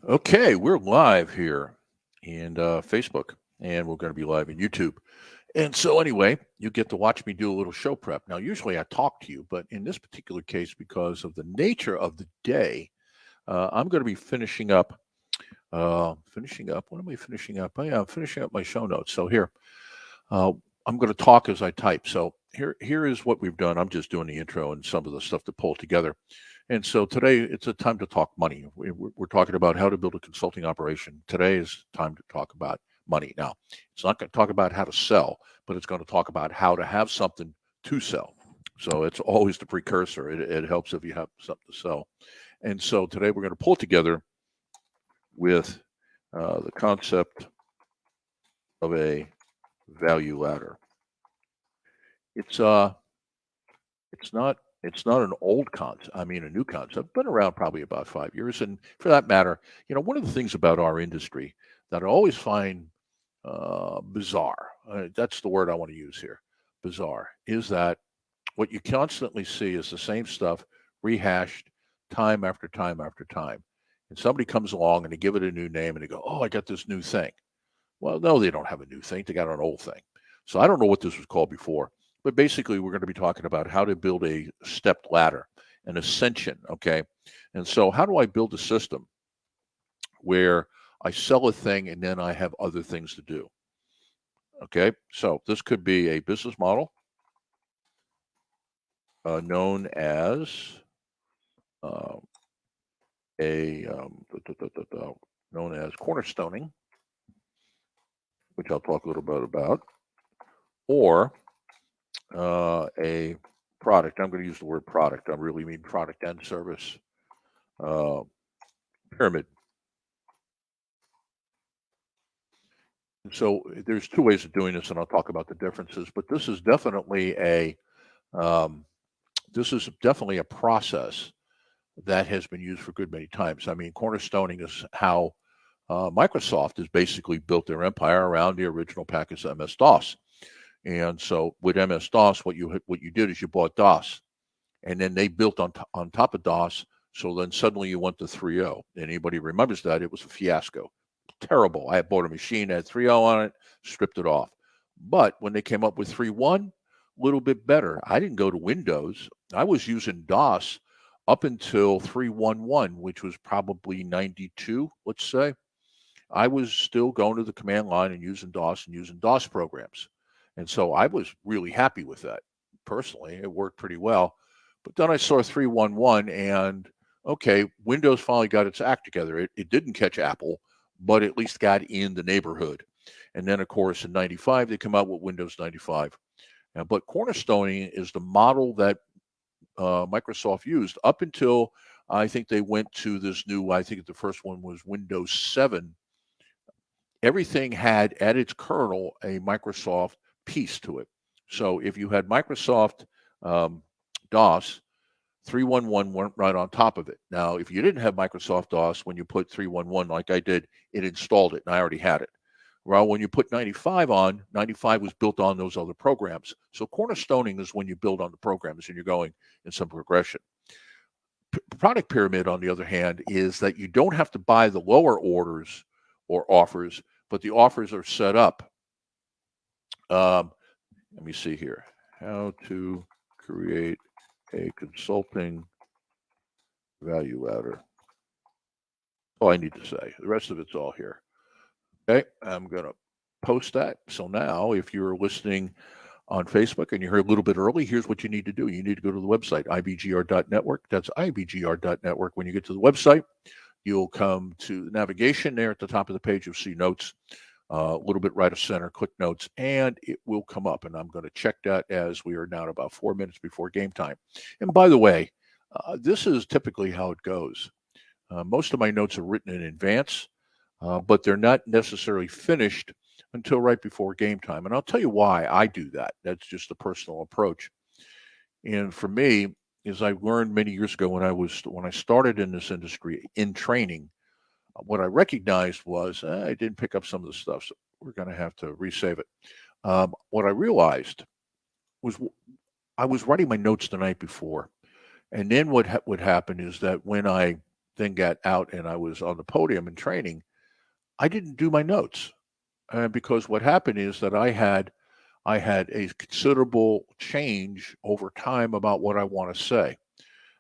Okay, we're live here and Facebook, and we're going to be live in YouTube. And so, anyway, you get to watch me do a little show prep. Now, usually I talk to you, but in this particular case, because of the nature of the day, I'm going to be finishing up. Finishing up. What am I finishing up? Oh, yeah, I'm finishing up my show notes. So here, uh, I'm going to talk as I type. So here is what we've done. I'm just doing the intro and some of the stuff to pull together. And so today it's a time to talk money. We're talking about how to build a consulting operation. Today is time to talk about money. Now, it's not going to talk about how to sell, but it's going to talk about how to have something to sell. So it's always the precursor. It helps if you have something to sell. And so today we're going to pull together with the concept of a value ladder. It's uh it's not an old concept. I mean, a new concept, been around probably about 5 years. And for that matter, one of the things about our industry that I always find bizarre, that's the word I want to use here, bizarre, is that what you constantly see is the same stuff rehashed time after time after time. And somebody comes along and they give it a new name and they go, "Oh, I got this new thing." Well, no, they don't have a new thing. They got an old thing. So I don't know what this was called before, but basically we're going to be talking about how to build a stepped ladder, an ascension. Okay. And so how do I build a system where I sell a thing and then I have other things to do? Okay. So this could be a business model known as uh, known as cornerstoning, which I'll talk a little bit about, or a product. I'm going to use the word product. I really mean product and service uh, pyramid. And so there's two ways of doing this, and I'll talk about the differences. But um, this is definitely a process that has been used for good many times. I mean, cornerstoning is how Microsoft has basically built their empire around the original package MS DOS. And so with MS DOS, what you did is you bought DOS, and then they built on top of DOS. So then suddenly you went to 3.0. Anybody remembers that? It was a fiasco. Terrible. I bought a machine that had 3.0 on it, stripped it off. But when they came up with 3.1, a little bit better. I didn't go to Windows. I was using DOS up until 3.1.1, which was probably 92, let's say. I was still going to the command line and using DOS and using DOS programs. And so I was really happy with that. Personally, it worked pretty well. But then I saw 3.1.1 and okay, Windows finally got its act together. It didn't catch Apple, but at least got in the neighborhood. And then, of course, in 95, they come out with Windows 95. But cornerstoning is the model that Microsoft used up until I think they went to this new, I think the first one was Windows 7. Everything had at its kernel a Microsoft piece to it. So if you had Microsoft um, DOS, 3.1.1 went right on top of it. Now, if you didn't have Microsoft DOS, when you put 3.1.1 like I did, it installed it and I already had it. Well, when you put 95 on, 95 was built on those other programs. So cornerstoning is when you build on the programs and you're going in some progression. Product pyramid, on the other hand, is that you don't have to buy the lower orders or offers, but the offers are set up. Um, let me see here. How to create a consulting value ladder. All I need to say. The rest of it's all here. Okay, I'm going to post that. So now, if you're listening on Facebook and you're here a little bit early, here's what you need to do. You need to go to the website, ibgr.network. That's ibgr.network. When you get to the website, you'll come to the navigation there at the top of the page. You'll see notes, a little bit right of center, click notes, and it will come up. And I'm going to check that as we are now at about 4 minutes before game time. And by the way, this is typically how it goes. Most of my notes are written in advance, but they're not necessarily finished until right before game time. And I'll tell you why I do that. That's just a personal approach. And for me, as I learned many years ago when I started in this industry in training, what I recognized was I didn't pick up some of the stuff, so we're going to have to resave it. What I realized was I was writing my notes the night before, and then what would happen is that when I then got out and I was on the podium and training, I didn't do my notes because what happened is that I had a considerable change over time about what I want to say.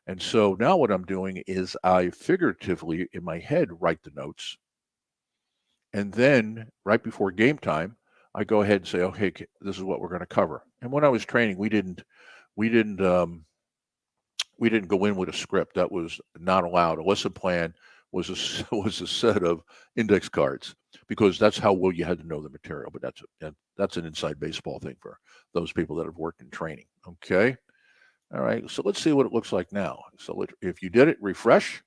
And so now what I'm doing is I figuratively in my head write the notes, and then right before game time, I go ahead and say, okay, this is what we're going to cover. And when I was training, we didn't we didn't go in with a script. That was not allowed. A lesson plan was was a set of index cards because that's how well you had to know the material. But that's an inside baseball thing for those people that have worked in training. Okay. All right. So let's see what it looks like now. So if you did it, refresh.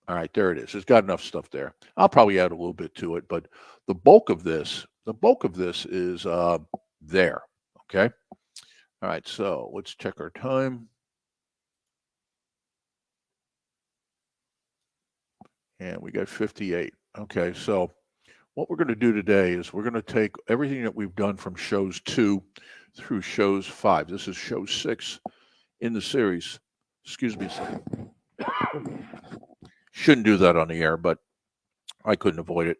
All right, there it is. It's got enough stuff there. I'll probably add a little bit to it, but the bulk of this is there. Okay. All right. So let's check our time. And we got 58. Okay, so what we're going to do today is we're going to take everything that we've done from shows 2 through shows 5. This is show 6 in the series. Excuse me a second. Shouldn't do that on the air, but I couldn't avoid it.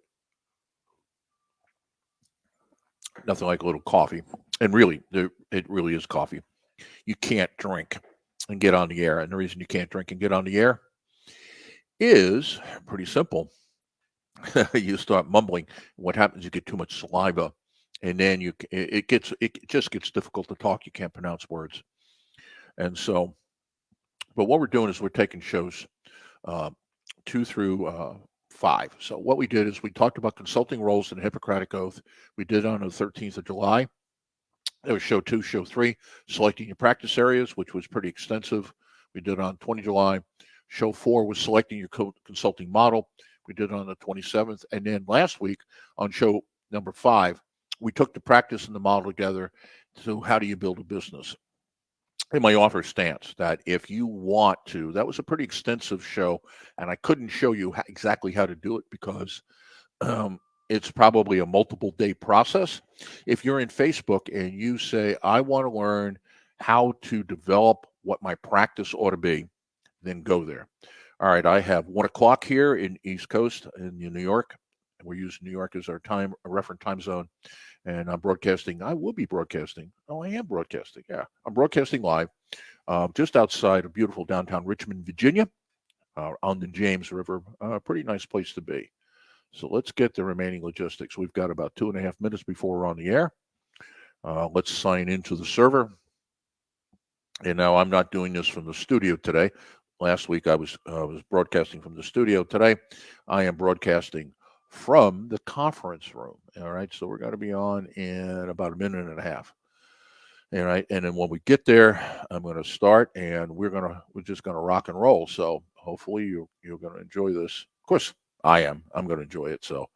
Nothing like a little coffee. And really, it really is coffee. You can't drink and get on the air. And the reason you can't drink and get on the air is pretty simple. You start mumbling. What happens? You get too much saliva, and then it just gets difficult to talk. You can't pronounce words, and so. But what we're doing is we're taking shows 2 through 5. So what we did is we talked about consulting roles and the Hippocratic Oath. We did on the 13th of July. That was show 2, show 3, selecting your practice areas, which was pretty extensive. We did on 20 July. Show 4 was selecting your consulting model. We did it on the 27th. And then last week on show number 5, we took the practice and the model together to how do you build a business. And my offer stance that if you want to, that was a pretty extensive show, and I couldn't show you exactly how to do it because it's probably a multiple day process. If you're in Facebook and you say, I want to learn how to develop what my practice ought to be, then go there. All right, I have 1 o'clock here in East Coast in New York. We're using New York as our reference time zone. And I'm broadcasting. I will be broadcasting. Oh, I am broadcasting. Yeah, I'm broadcasting live just outside of beautiful downtown Richmond, Virginia, on the James River. Pretty nice place to be. So let's get the remaining logistics. We've got about 2.5 minutes before we're on the air. Let's sign into the server. And now I'm not doing this from the studio today. Last week I was broadcasting from the studio. Today I am broadcasting from the conference room. All right, so we're going to be on in about a minute and a half. All right, and then when we get there, I'm going to start, and we're just going to rock and roll. So hopefully you're going to enjoy this. Of course, I am. I'm going to enjoy it. So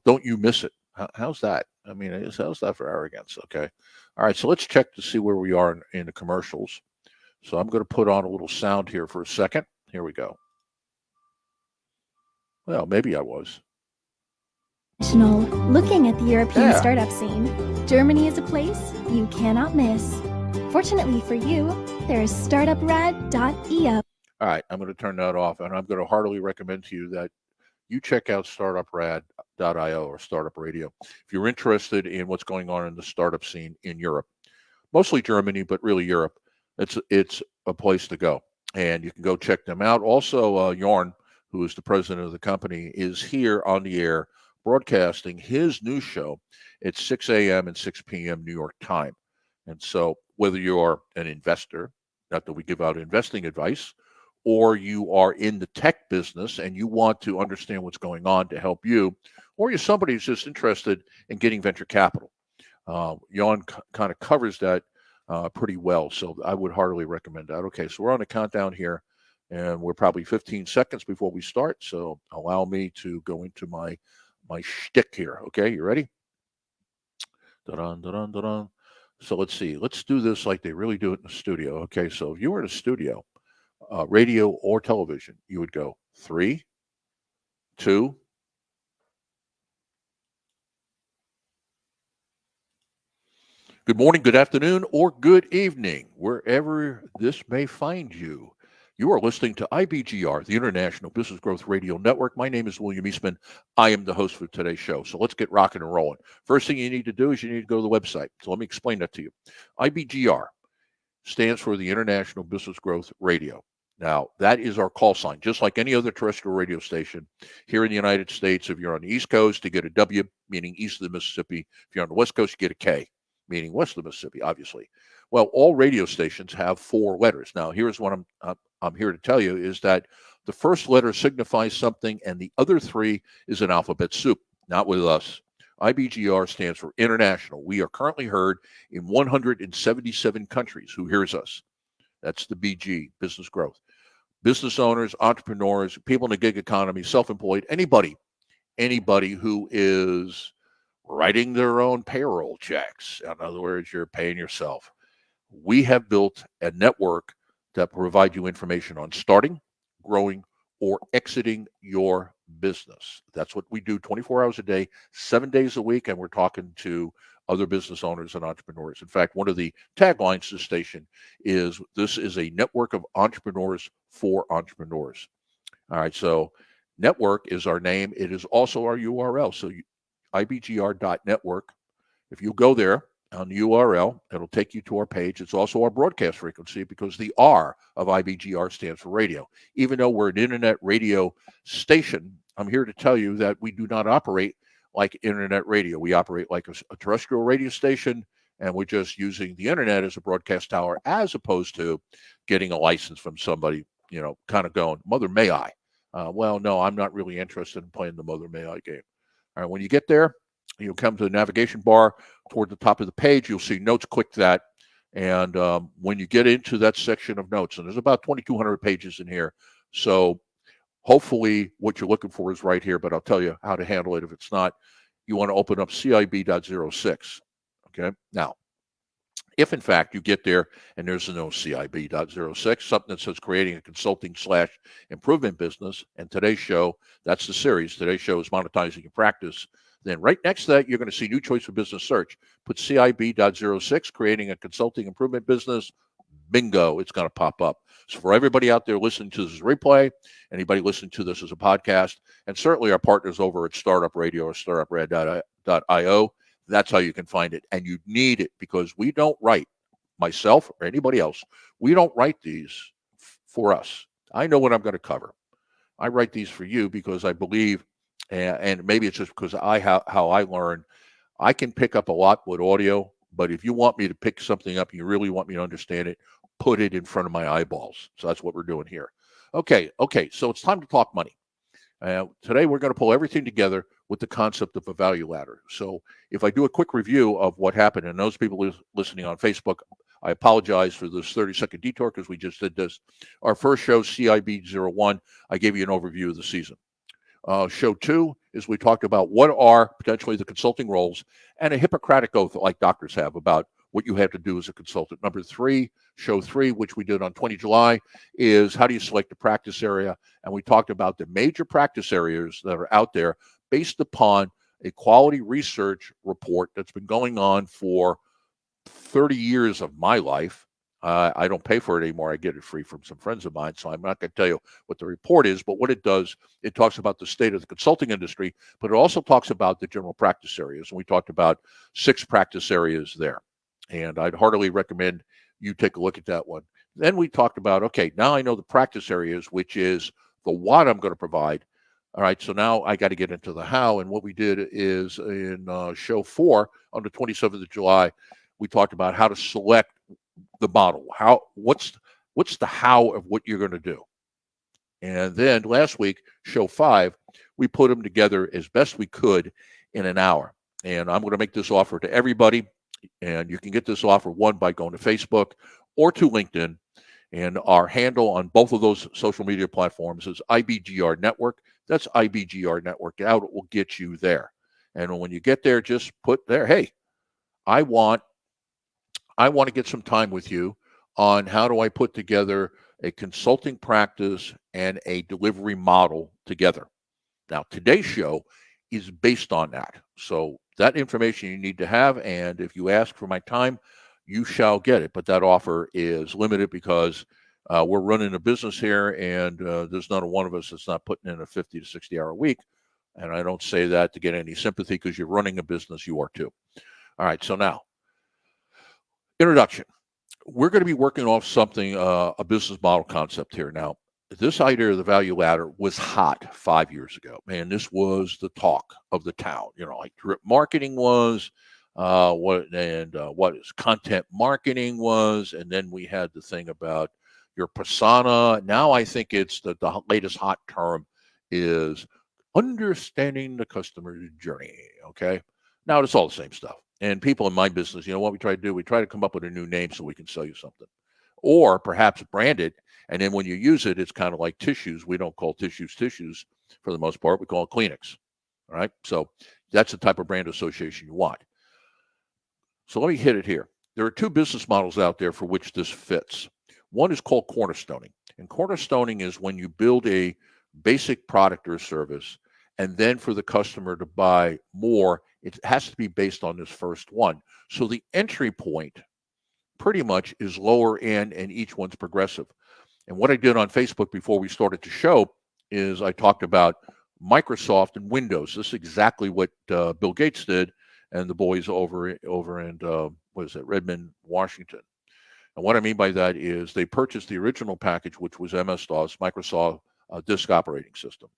don't you miss it. How's that? I mean, how's that for arrogance? Okay. All right, so let's check to see where we are in the commercials. So I'm going to put on a little sound here for a second. Here we go. Well, maybe I was. Looking at the European startup scene, Germany is a place you cannot miss. Fortunately for you, there is startuprad.io. All right, I'm going to turn that off, and I'm going to heartily recommend to you that you check out startuprad.io or Startup Radio if you're interested in what's going on in the startup scene in Europe, mostly Germany, but really Europe. It's a place to go, and you can go check them out. Also, Jorn, who is the president of the company, is here on the air broadcasting his news show at 6 a.m. and 6 p.m. New York time. And so whether you're an investor, not that we give out investing advice, or you are in the tech business and you want to understand what's going on to help you, or you're somebody who's just interested in getting venture capital, Jan kind of covers that pretty well. So I would heartily recommend that. Okay, so we're on a countdown here, and we're probably 15 seconds before we start. So allow me to go into my shtick here. Okay, you ready? Da-dun, da-dun, da-dun. So let's see. Let's do this like they really do it in the studio. Okay, so if you were in a studio, radio or television, you would go 3, 2. Good morning, good afternoon, or good evening, wherever this may find you. You are listening to IBGR, the International Business Growth Radio Network. My name is William Eastman. I am the host for today's show. So let's get rocking and rolling. First thing you need to do is you need to go to the website. So let me explain that to you. IBGR stands for the International Business Growth Radio. Now, that is our call sign, just like any other terrestrial radio station here in the United States. If you're on the East Coast, you get a W, meaning east of the Mississippi. If you're on the West Coast, you get a K, meaning west of the Mississippi, obviously. Well, all radio stations have 4 letters. Now, here's what I'm here to tell you is that the first letter signifies something, and the other 3 is an alphabet soup. Not with us. IBGR stands for International. We are currently heard in 177 countries. Who hears us? That's the BG, business growth. Business owners, entrepreneurs, people in the gig economy, self-employed, anybody who is writing their own payroll checks. In other words, you're paying yourself. We have built a network that provide you information on starting, growing, or exiting your business. That's what we do 24 hours a day, 7 days a week, and we're talking to other business owners and entrepreneurs. In fact, one of the taglines to the station is, this is a network of entrepreneurs for entrepreneurs. All right, so network is our name. It is also our URL. So ibgr.network. If you go there on the URL, it'll take you to our page. It's also our broadcast frequency, because the R of IBGR stands for radio. Even though we're an internet radio station, I'm here to tell you that we do not operate like internet radio. We operate like a terrestrial radio station, and we're just using the internet as a broadcast tower, as opposed to getting a license from somebody, kind of going, Mother May I? Well, no, I'm not really interested in playing the Mother May I game. All right, when you get there, you'll come to the navigation bar toward the top of the page. You'll see notes. Click that. And when you get into that section of notes, and there's about 2,200 pages in here. So hopefully what you're looking for is right here, but I'll tell you how to handle it if it's not. You want to open up CIB.06. Okay. Now, if in fact you get there and there's no CIB.06, something that says creating a consulting/improvement business, and today's show, that's the series. Today's show is monetizing your practice. Then right next to that, you're going to see new choice for business search. Put CIB.06, creating a consulting improvement business. Bingo, it's going to pop up. So for everybody out there listening to this replay, anybody listening to this as a podcast, and certainly our partners over at Startup Radio or StartupRad.io, that's how you can find it. And you need it, because we don't write, myself or anybody else, we don't write these for us. I know what I'm going to cover. I write these for you because I believe, and maybe it's just because how I learn, I can pick up a lot with audio, but if you want me to pick something up and you really want me to understand it, put it in front of my eyeballs. So that's what we're doing here. Okay, so it's time to talk money. Today we're going to pull everything together with the concept of a value ladder. So if I do a quick review of what happened, and those people listening on Facebook, I apologize for this 30-second detour because we just did this. Our first show, CIB01, I gave you an overview of the season. Show 2 is we talked about what are potentially the consulting roles and a Hippocratic oath like doctors have about what you have to do as a consultant. Number 3, show 3, which we did on 20 July, is how do you select a practice area? And we talked about the major practice areas that are out there based upon a quality research report that's been going on for 30 years of my life. I don't pay for it anymore. I get it free from some friends of mine. So I'm not going to tell you what the report is, but what it does, it talks about the state of the consulting industry, but it also talks about the general practice areas. And we talked about 6 practice areas there. And I'd heartily recommend you take a look at that one. Then we talked about, okay, now I know the practice areas, which is the what I'm going to provide. All right, so now I got to get into the how. And what we did is in show 4 on the 27th of July, we talked about how to select the model. What's the how of what you're going to do? And then last week, show 5, we put them together as best we could in an hour. And I'm going to make this offer to everybody. And you can get this offer, one, by going to Facebook or to LinkedIn. And our handle on both of those social media platforms is IBGR Network. That's IBGR Network. Out, it will get you there. And when you get there, just put there, hey, I want to get some time with you on how do I put together a consulting practice and a delivery model together. Now, today's show is based on that. So that information you need to have, and if you ask for my time, you shall get it. But that offer is limited because We're running a business here, and there's not a one of us that's not putting in a 50 to 60 hour a week. And I don't say that to get any sympathy because you're running a business, you are too. All right, so now, introduction. We're going to be working off something, a business model concept here. Now, this idea of the value ladder was hot 5 years ago. Man, this was the talk of the town. Like drip marketing was, what is content marketing was, and then we had the thing about your persona. Now I think it's the latest hot term is understanding the customer journey. Okay, now it's all the same stuff. And people in my business, what we try to do, we try to come up with a new name so we can sell you something, or perhaps brand it. And then when you use it, it's kind of like tissues. We don't call tissues for the most part. We call it Kleenex. All right. So that's the type of brand association you want. So let me hit it here. There are two business models out there for which this fits. One is called cornerstoning. And cornerstoning is when you build a basic product or service, and then for the customer to buy more, it has to be based on this first one. So the entry point pretty much is lower end, and each one's progressive. And what I did on Facebook before we started the show is I talked about Microsoft and Windows. This is exactly what Bill Gates did and the boys over in Redmond, Washington. And what I mean by that is they purchased the original package, which was MS-DOS, Microsoft Disk Operating System.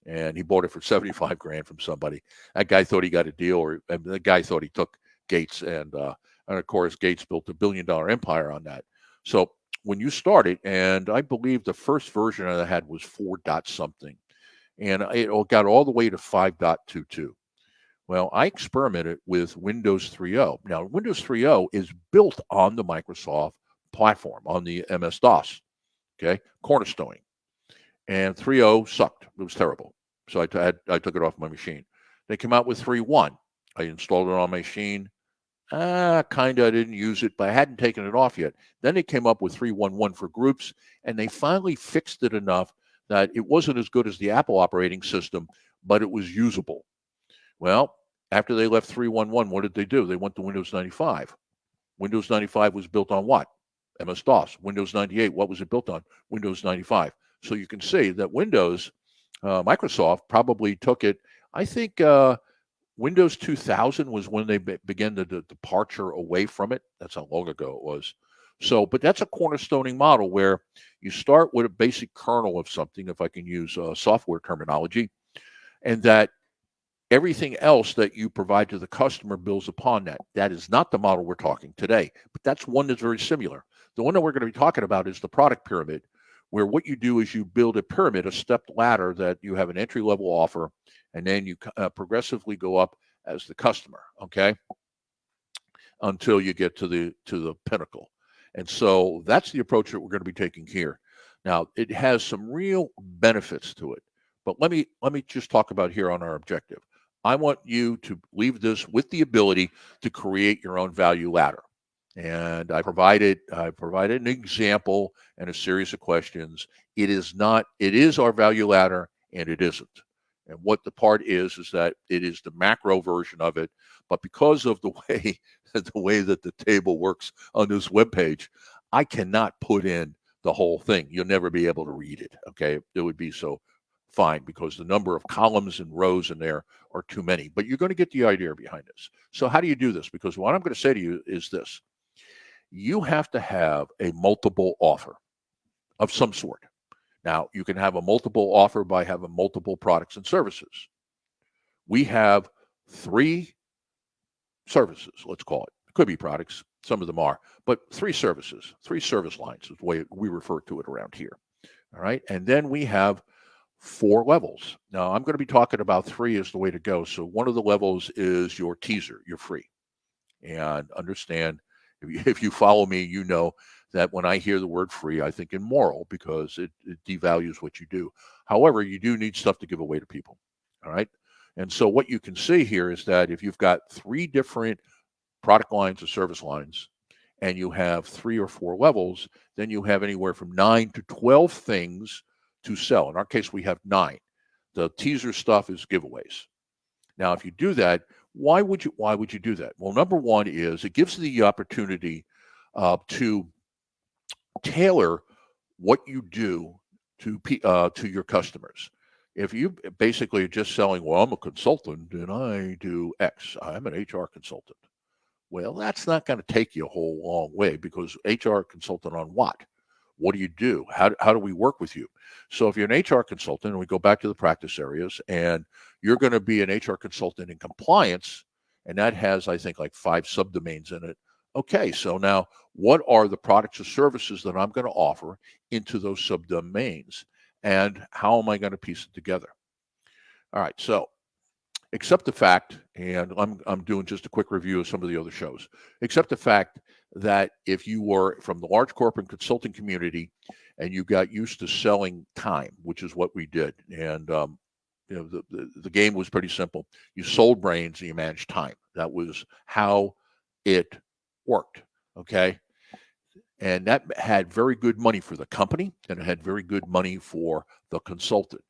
And he bought it for $75,000 from somebody. That guy thought he got a deal, or the guy thought he took Gates, and of course Gates built $1 billion empire on that. So when you started, and I believe the first version I had was 4 dot something, and it got all the way to 5.22. Well, I experimented with Windows 3.0. Now, Windows 3.0 is built on the Microsoft platform, on the MS-DOS, okay, cornerstoning. And 3.0 sucked. It was terrible. So I took it off my machine. They came out with 3.1. I installed it on my machine. I didn't use it, but I hadn't taken it off yet. Then they came up with 3.1.1 for groups, and they finally fixed it enough that it wasn't as good as the Apple operating system, but it was usable. Well, after they left 3.1.1, what did they do? They went to Windows 95. Windows 95 was built on what? MS-DOS. Windows 98, what was it built on? Windows 95. So you can see that Microsoft probably took it. I think Windows 2000 was when they began the departure away from it. That's how long ago it was. So, but that's a cornerstoning model where you start with a basic kernel of something, if I can use software terminology, and that everything else that you provide to the customer builds upon that. That is not the model we're talking today, but that's one that's very similar. The one that we're going to be talking about is the product pyramid, where what you do is you build a pyramid, a stepped ladder that you have an entry-level offer, and then you progressively go up as the customer, okay, until you get to the pinnacle. And so that's the approach that we're going to be taking here. Now, it has some real benefits to it, but let me just talk about here on our objective. I want you to leave this with the ability to create your own value ladder. And I provided an example and a series of questions. It is our value ladder, and it isn't. And what the part is that it is the macro version of it. But because of the way that the table works on this webpage, I cannot put in the whole thing. You'll never be able to read it. Okay, it would be so fine because the number of columns and rows in there are too many. But you're going to get the idea behind this. So how do you do this? Because what I'm going to say to you is this. You have to have a multiple offer of some sort. Now, you can have a multiple offer by having multiple products and services. We have 3 services, let's call it. It could be products, some of them are, but 3 services, 3 service lines is the way we refer to it around here. All right. And then we have 4 levels. Now, I'm going to be talking about 3 as the way to go. So one of the levels is your teaser, your free. And understand, if you follow me, you know that when I hear the word free, I think immoral because it devalues what you do. However, you do need stuff to give away to people. All right. And so what you can see here is that if you've got 3 different product lines or service lines and you have 3 or 4 levels, then you have anywhere from 9 to 12 things to sell. In our case, we have 9. The teaser stuff is giveaways. Now, if you do that, why would you do that? Well, number one is it gives you the opportunity to tailor what you do to your customers. If you basically are just selling, well, I'm a consultant and I do X, I'm an HR consultant. Well, that's not going to take you a whole long way because HR consultant on what? What do you do? How do we work with you? So if you're an HR consultant, and we go back to the practice areas, and you're going to be an HR consultant in compliance, and that has, I think, like 5 subdomains in it. Okay, so now what are the products or services that I'm going to offer into those subdomains? And how am I going to piece it together? All right, so except the fact, and I'm doing just a quick review of some of the other shows, except the fact that if you were from the large corporate consulting community and you got used to selling time, which is what we did, and the game was pretty simple. You sold brains and you managed time. That was how it worked. Okay. And that had very good money for the company and it had very good money for the consultant.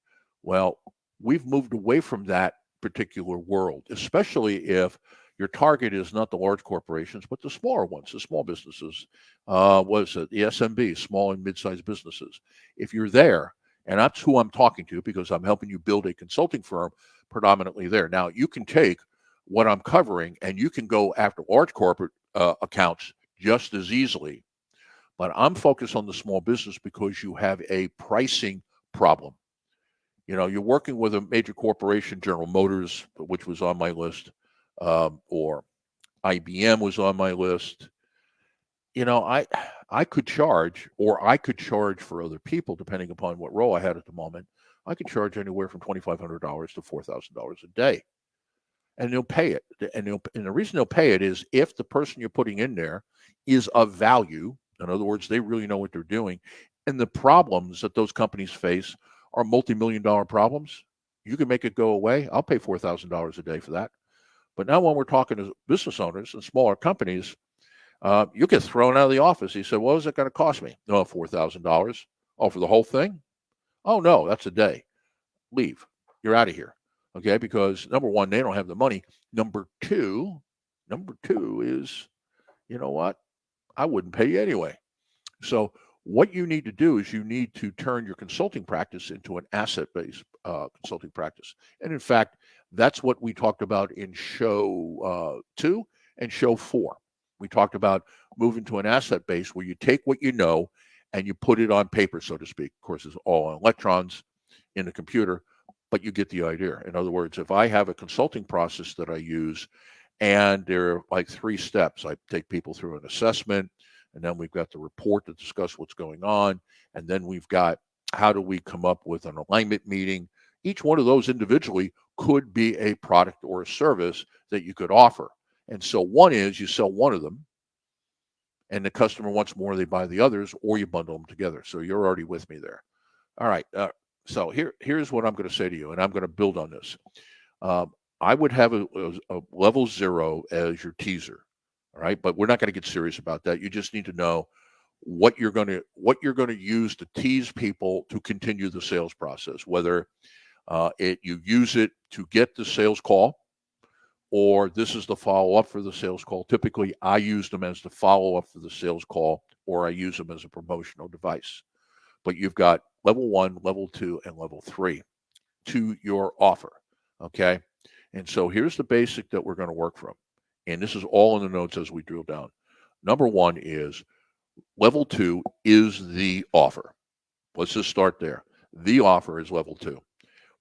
Well, we've moved away from that particular world, especially if your target is not the large corporations, but the smaller ones, the small businesses. What is it? The SMB, small and mid-sized businesses. If you're there, and that's who I'm talking to because I'm helping you build a consulting firm predominantly there. Now, you can take what I'm covering and you can go after large corporate accounts just as easily. But I'm focused on the small business because you have a pricing problem. You know, you're working with a major corporation, General Motors, which was on my list, or IBM was on my list. You know, I could charge, or I could charge for other people, depending upon what role I had at the moment. I could charge anywhere from $2,500 to $4,000 a day, and they'll pay it. And the reason they'll pay it is if the person you're putting in there is of value. In other words, they really know what they're doing, and the problems that those companies face are multi-million-dollar problems. You can make it go away. I'll pay $4,000 a day for that. But now, when we're talking to business owners and smaller companies, you get thrown out of the office. He said, "What is it going to cost me?" "Oh, $4,000. Oh, for the whole thing? Oh, no, that's a day. Leave. You're out of here." Okay, because number one, they don't have the money. Number two is, you know what? I wouldn't pay you anyway. So what you need to do is you need to turn your consulting practice into an asset-based consulting practice. And in fact, that's what we talked about in show 2 and show 4. We talked about moving to an asset base where you take what you know and you put it on paper, so to speak. Of course, it's all on electrons in the computer, but you get the idea. In other words, if I have a consulting process that I use and there are like 3 steps, I take people through an assessment, and then we've got the report to discuss what's going on, and then we've got how do we come up with an alignment meeting. Each one of those individually could be a product or a service that you could offer. And so one is you sell one of them and the customer wants more, they buy the others, or you bundle them together. So you're already with me there. All right. So here's what I'm going to say to you, and I'm going to build on this. I would have a level 0 as your teaser. All right, but we're not going to get serious about that. You just need to know what you're going to use to tease people to continue the sales process. Whether you use it to get the sales call, or this is the follow up for the sales call. Typically, I use them as the follow up for the sales call, or I use them as a promotional device. But you've got level 1, level 2, and level 3 to your offer. Okay, and so here's the basic that we're going to work from. And this is all in the notes as we drill down. Number 1 is level 2 is the offer. Let's just start there. The offer is level 2.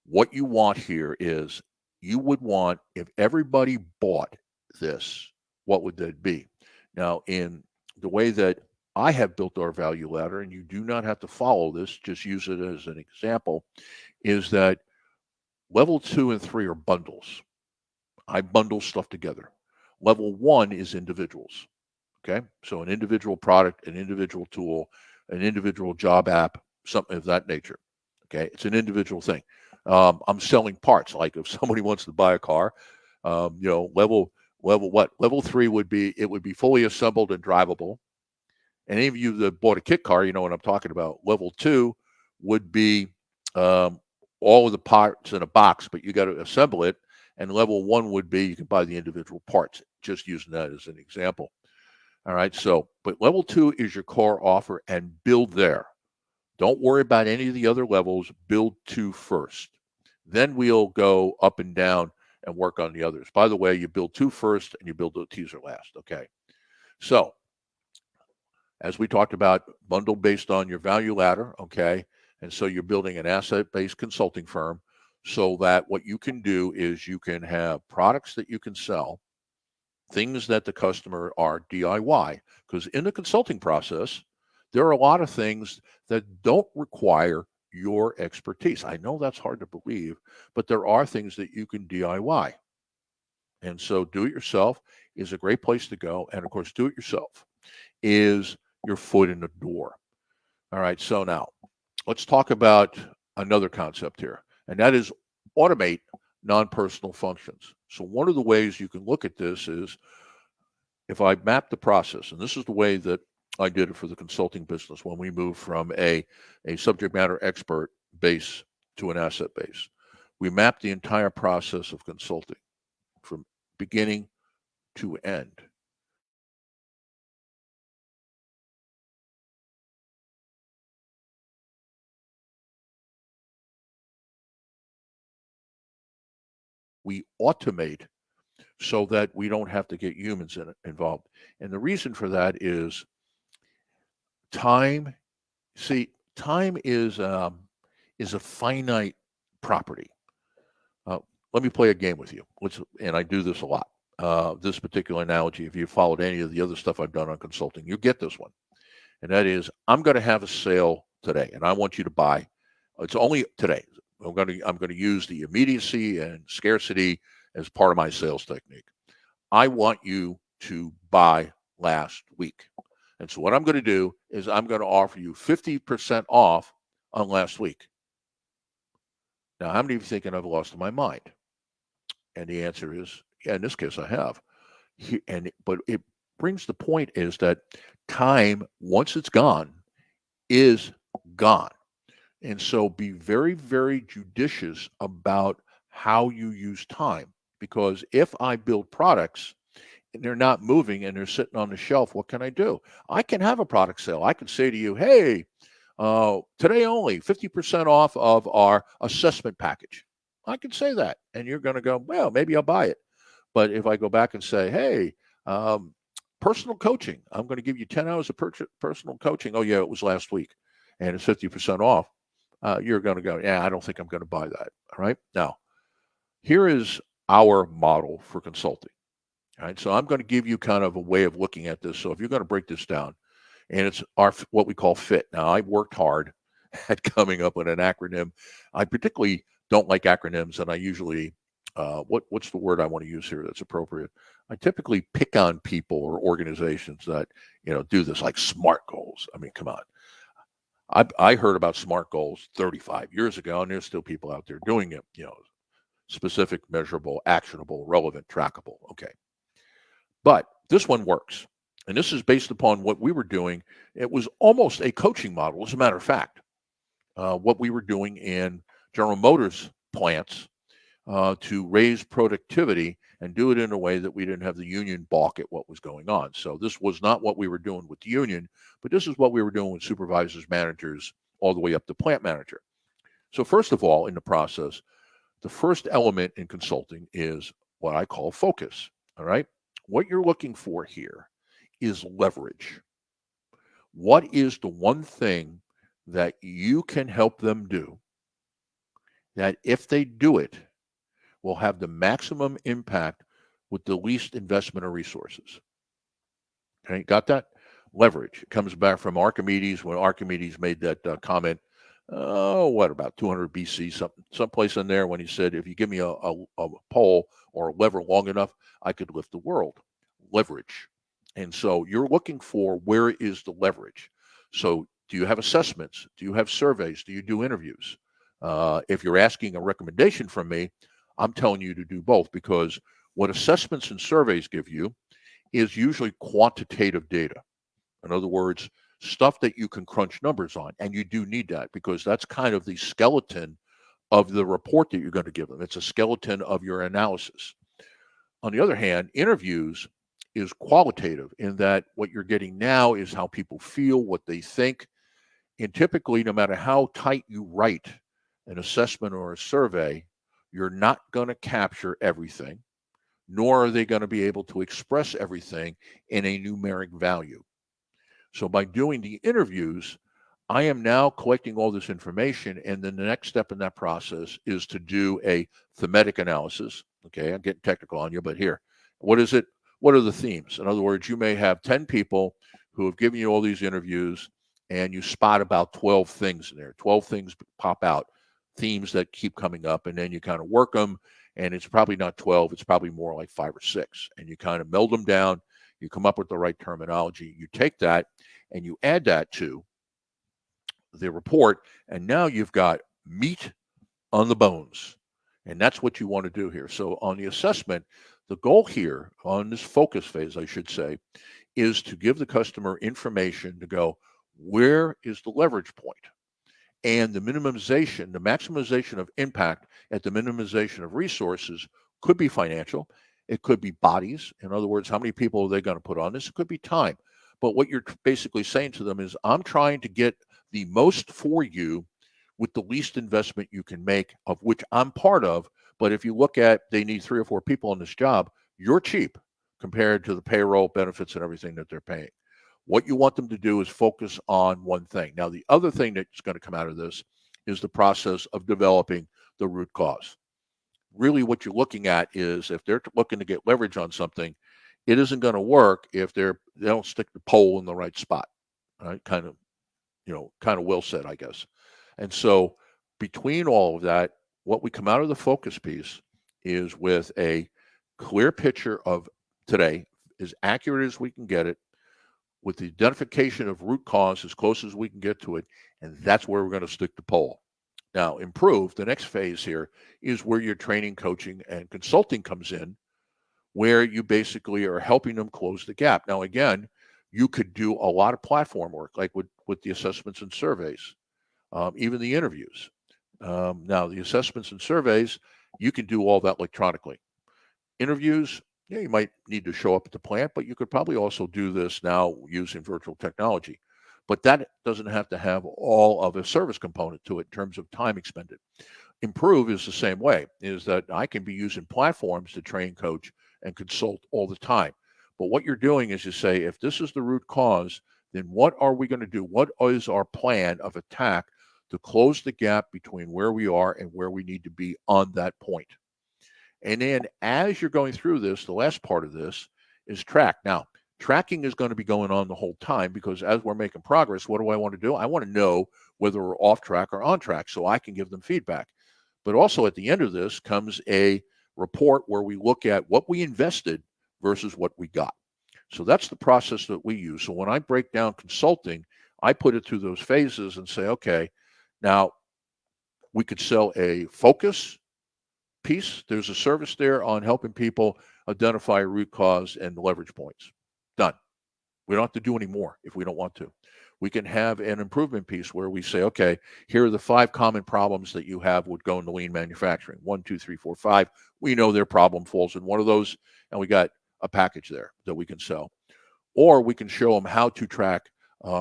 What you want here is you would want, if everybody bought this, what would that be? Now, in the way that I have built our value ladder, and you do not have to follow this, just use it as an example, is that level 2 and 3 are bundles. I bundle stuff together. Level 1 is individuals. Okay, so an individual product, an individual tool, an individual job app, something of that nature. Okay, it's an individual thing. I'm selling parts. Like if somebody wants to buy a car, level 3 would be, it would be fully assembled and drivable. And any of you that bought a kit car, you know what I'm talking about. Level 2 would be all of the parts in a box, but you got to assemble it. And level 1 would be you can buy the individual parts, just using that as an example. All right. So, but level 2 is your core offer, and build there. Don't worry about any of the other levels. Build 2 first. Then we'll go up and down and work on the others. By the way, you build 2 first and you build a teaser last. Okay. So, as we talked about, bundle based on your value ladder. Okay. And so you're building an asset based consulting firm so that what you can do is you can have products that you can sell, things that the customer are DIY. Because in the consulting process, there are a lot of things that don't require your expertise. I know that's hard to believe, but there are things that you can DIY. And so do it yourself is a great place to go. And of course, do it yourself is your foot in the door. All right. So now let's talk about another concept here, and that is automate non-personal functions. So one of the ways you can look at this is if I map the process, and this is the way that I did it for the consulting business when we moved from a subject matter expert base to an asset base. We mapped the entire process of consulting from beginning to end. We automate so that we don't have to get humans involved. And the reason for that is time. See, time is a finite property. Let me play a game with you. And I do this a lot. This particular analogy, if you followed any of the other stuff I've done on consulting, you get this one. And that is, I'm going to have a sale today, and I want you to buy. It's only today. I'm going to use the immediacy and scarcity as part of my sales technique. I want you to buy last week. And so what I'm going to do is I'm going to offer you 50% off on last week. Now, how many of you thinking I've lost my mind? And the answer is, yeah, in this case, I have. But it brings the point is that time, once it's gone, is gone. And so be very, very judicious about how you use time. Because if I build products and they're not moving and they're sitting on the shelf, what can I do? I can have a product sale. I can say to you, hey, today only 50% off of our assessment package. I can say that. And you're going to go, well, maybe I'll buy it. But if I go back and say, hey, personal coaching, I'm going to give you 10 hours of personal coaching. Oh, yeah, it was last week and it's 50% off. You're going to go, yeah, I don't think I'm going to buy that. All right. Now, here is our model for consulting. All right. So I'm going to give you kind of a way of looking at this. So if you're going to break this down, and it's what we call FIT. Now, I worked hard at coming up with an acronym. I particularly don't like acronyms, and I usually, what's the word I want to use here that's appropriate? I typically pick on people or organizations that do this, like SMART goals. I mean, come on. I heard about SMART goals 35 years ago, and there's still people out there doing it. Specific, measurable, actionable, relevant, trackable. Okay, but this one works. And this is based upon what we were doing. It was almost a coaching model, as a matter of fact. What we were doing in General Motors plants to raise productivity and do it in a way that we didn't have the union balk at what was going on. So this was not what we were doing with the union, but this is what we were doing with supervisors, managers, all the way up to plant manager. So first of all, in the process, the first element in consulting is what I call focus. All right. What you're looking for here is leverage. What is the one thing that you can help them do that if they do it will have the maximum impact with the least investment of resources? Okay, got that? Leverage. It comes back from Archimedes when Archimedes made that comment, about 200 BC, someplace in there when he said, if you give me a pole or a lever long enough, I could lift the world. Leverage. And so you're looking for where is the leverage. So do you have assessments? Do you have surveys? Do you do interviews? If you're asking a recommendation from me, I'm telling you to do both, because what assessments and surveys give you is usually quantitative data. In other words, stuff that you can crunch numbers on. And you do need that because that's kind of the skeleton of the report that you're going to give them. It's a skeleton of your analysis. On the other hand, interviews is qualitative in that what you're getting now is how people feel, what they think, And typically, no matter how tight you write an assessment or a survey, you're not going to capture everything, nor are they going to be able to express everything in a numeric value. So by doing the interviews, I am now collecting all this information, and then the next step in that process is to do a thematic analysis. Okay, I'm getting technical on you, but here, what is it? What are the themes? In other words, you may have 10 people who have given you all these interviews, and you spot about 12 things in there. 12 things pop out, themes that keep coming up, and then you kind of work them, and it's probably not 12, it's probably more like 5 or 6. And you kind of meld them down, you come up with the right terminology, you take that, and you add that to the report, and now you've got meat on the bones. And that's what you want to do here. So on the assessment, the goal here on this focus phase, I should say, is to give the customer information to go, where is the leverage point? And the minimization, the maximization of impact at the minimization of resources could be financial. It could be bodies. In other words, how many people are they going to put on this? It could be time. But what you're basically saying to them is, I'm trying to get the most for you with the least investment you can make, of which I'm part of. But if you look at, they need 3 or 4 people on this job, you're cheap compared to the payroll, benefits, and everything that they're paying. What you want them to do is focus on one thing. Now, the other thing that's going to come out of this is the process of developing the root cause. Really, what you're looking at is, if they're looking to get leverage on something, it isn't going to work if they don't stick the pole in the right spot. Right? Kind of well said, I guess. And so between all of that, what we come out of the focus piece is with a clear picture of today, as accurate as we can get it, with the identification of root cause as close as we can get to it, and that's where we're going to stick the pole. Now, improve, the next phase here is where your training, coaching, and consulting comes in, where you basically are helping them close the gap. Now, again, you could do a lot of platform work, like with the assessments and surveys, even the interviews. Now, the assessments and surveys, you can do all that electronically. Interviews, yeah, you might need to show up at the plant, but you could probably also do this now using virtual technology. But that doesn't have to have all of a service component to it in terms of time expended. Improve is the same way, is that I can be using platforms to train, coach, and consult all the time. But what you're doing is you say, if this is the root cause, then what are we going to do? What is our plan of attack to close the gap between where we are and where we need to be on that point? And then as you're going through this, the last part of this is track. Now, tracking is going to be going on the whole time, because as we're making progress, what do I want to do? I want to know whether we're off track or on track so I can give them feedback. But also at the end of this comes a report where we look at what we invested versus what we got. So that's the process that we use. So when I break down consulting, I put it through those phases and say, okay, now we could sell a focus piece. There's a service there on helping people identify root cause and leverage points. Done. We don't have to do any more if we don't want to. We can have an improvement piece where we say, okay, here are the 5 common problems that you have would go into lean manufacturing. 1, 2, 3, 4, 5. We know their problem falls in one of those, and we got a package there that we can sell. Or we can show them how to track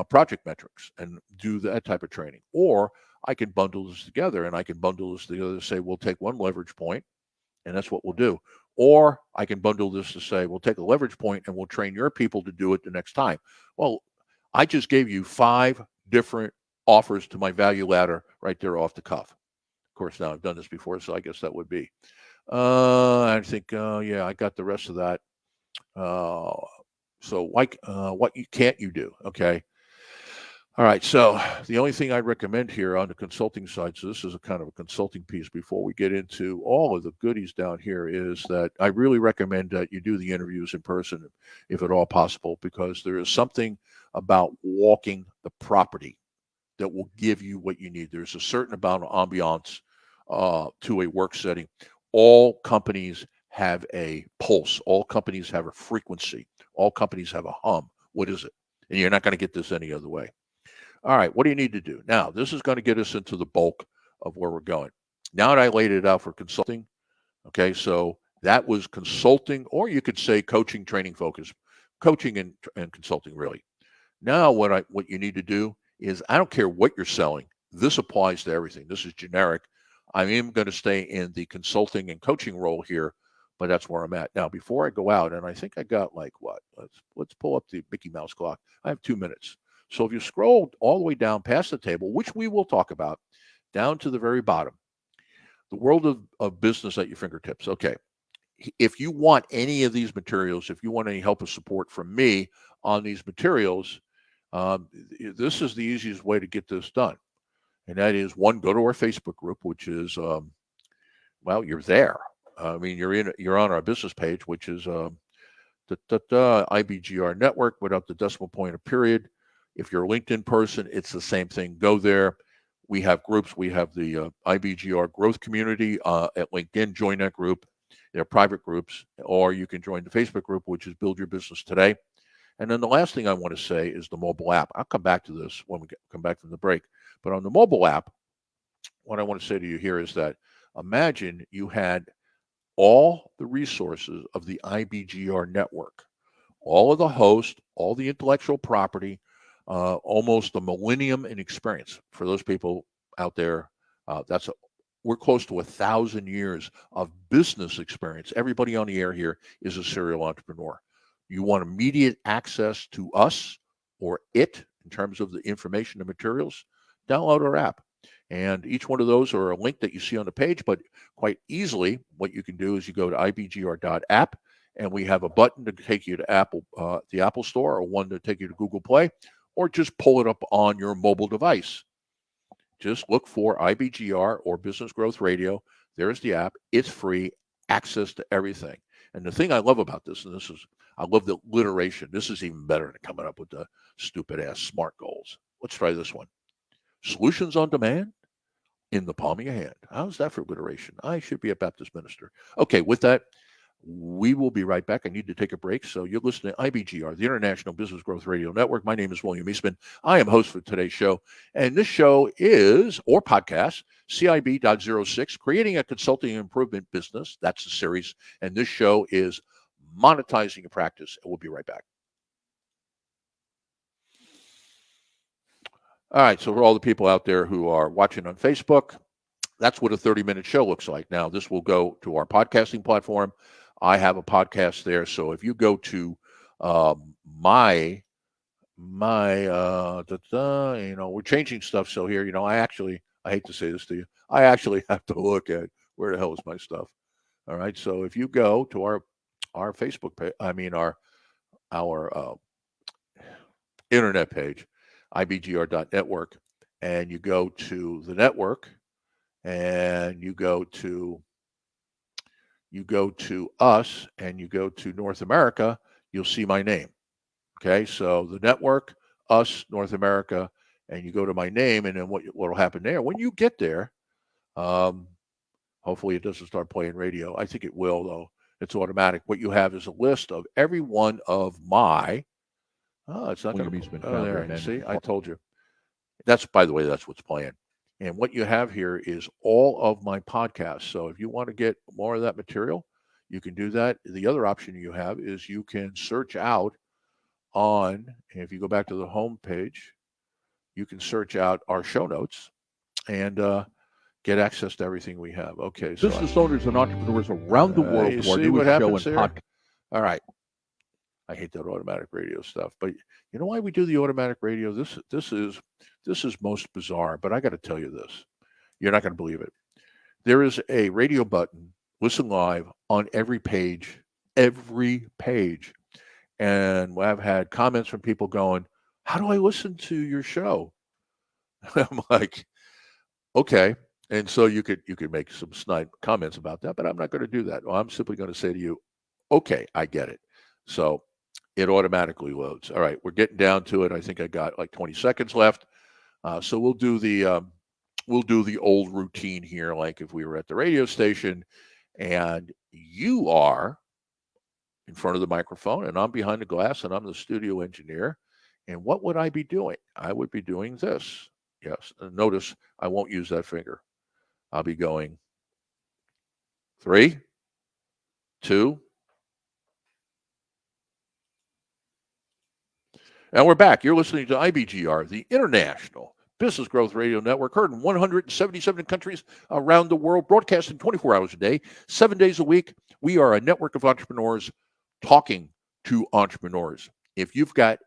project metrics and do that type of training. Or I can bundle this together, and I can bundle this together to say, we'll take one leverage point, and that's what we'll do. Or I can bundle this to say, we'll take a leverage point and we'll train your people to do it the next time. Well, I just gave you 5 different offers to my value ladder right there off the cuff. Of course, now I've done this before, so I guess that would be. I think, yeah, I got the rest of that. So like, what can't you do? Okay. All right. So the only thing I'd recommend here on the consulting side, so this is a kind of a consulting piece before we get into all of the goodies down here, is that I really recommend that you do the interviews in person, if at all possible, because there is something about walking the property that will give you what you need. There's a certain amount of ambiance to a work setting. All companies have a pulse. All companies have a frequency. All companies have a hum. What is it? And you're not going to get this any other way. All right, what do you need to do? Now, this is going to get us into the bulk of where we're going. Now that I laid it out for consulting, okay, so that was consulting, or you could say coaching, training, focus, coaching and consulting, really. Now, what you need to do is I don't care what you're selling. This applies to everything. This is generic. I am going to stay in the consulting and coaching role here, but that's where I'm at. Now, before I go out, and I think I got like what? Let's pull up the Mickey Mouse clock. I have 2 minutes. So if you scroll all the way down past the table, which we will talk about, down to the very bottom, the world of business at your fingertips. Okay. If you want any of these materials, if you want any help or support from me on these materials, this is the easiest way to get this done. And that is one, go to our Facebook group, which is, well, you're there. I mean, you're on our business page, which is IBGR Network without the decimal point or period. If you're a LinkedIn person, it's the same thing. Go there. We have groups. We have the IBGR Growth Community at LinkedIn. Join that group. They're private groups, or you can join the Facebook group, which is Build Your Business Today. And then the last thing I want to say is the mobile app. I'll come back to this when we come back from the break. But on the mobile app, what I want to say to you here is that imagine you had all the resources of the IBGR network, all of the hosts, all the intellectual property, almost a millennium in experience. For those people out there, we're close to 1,000 years of business experience. Everybody on the air here is a serial entrepreneur. You want immediate access to us or it in terms of the information and materials, download our app. And each one of those are a link that you see on the page, but quite easily, what you can do is you go to ibgr.app, and we have a button to take you to Apple, the Apple Store, or one to take you to Google Play, or just pull it up on your mobile device. Just look for IBGR or Business Growth Radio. There's the app. It's free, access to everything. And the thing I love about this, and I love the alliteration. This is even better than coming up with the stupid ass SMART goals. Let's try this one. Solutions on demand in the palm of your hand. How's that for alliteration? I should be a Baptist minister. Okay, with that, we will be right back. I need to take a break. So you're listening to IBGR, the International Business Growth Radio Network. My name is William Eastman. I am host for today's show. And this show is, or podcast, CIB.06, Creating a Consulting Improvement Business. That's the series. And this show is Monetizing Your Practice. And we'll be right back. All right. So for all the people out there who are watching on Facebook, that's what a 30-minute show looks like. Now, this will go to our podcasting platform. I have a podcast there. So if you go to we're changing stuff. So here, I hate to say this to you, I actually have to look at where the hell is my stuff. All right. So if you go to our Facebook page, our internet page, ibgr.network, and you go to the network, and you go to us, and you go to North America, you'll see my name. Okay, so the network, us, North America, and you go to my name, and then what will happen there? When you get there, hopefully it doesn't start playing radio. I think it will, though. It's automatic. What you have is a list of every one of my. It's not going to be. Oh, there. See, I told you. By the way, that's what's playing. And what you have here is all of my podcasts. So if you want to get more of that material, you can do that. The other option you have is you can search out if you go back to the home page, you can search out our show notes and get access to everything we have. Okay. So business owners and entrepreneurs around the world who are doing show and podcast. All right. I hate that automatic radio stuff, but you know why we do the automatic radio? This is most bizarre, but I got to tell you this. You're not going to believe it. There is a radio button, listen live, on every page. And I've had comments from people going, how do I listen to your show? I'm like, okay. And so you could make some snide comments about that, but I'm not going to do that. Well, I'm simply going to say to you, okay, I get it. So it automatically loads. All right, we're getting down to it. I think I got like 20 seconds left. So we'll do the old routine here, like if we were at the radio station and you are in front of the microphone and I'm behind the glass and I'm the studio engineer. And what would I be doing? I would be doing this. Yes. Notice I won't use that finger. I'll be going 3, 2. And we're back. You're listening to IBGR, the International Business Growth Radio Network, heard in 177 countries around the world, broadcasting 24 hours a day, 7 days a week. We are a network of entrepreneurs talking to entrepreneurs. If you've got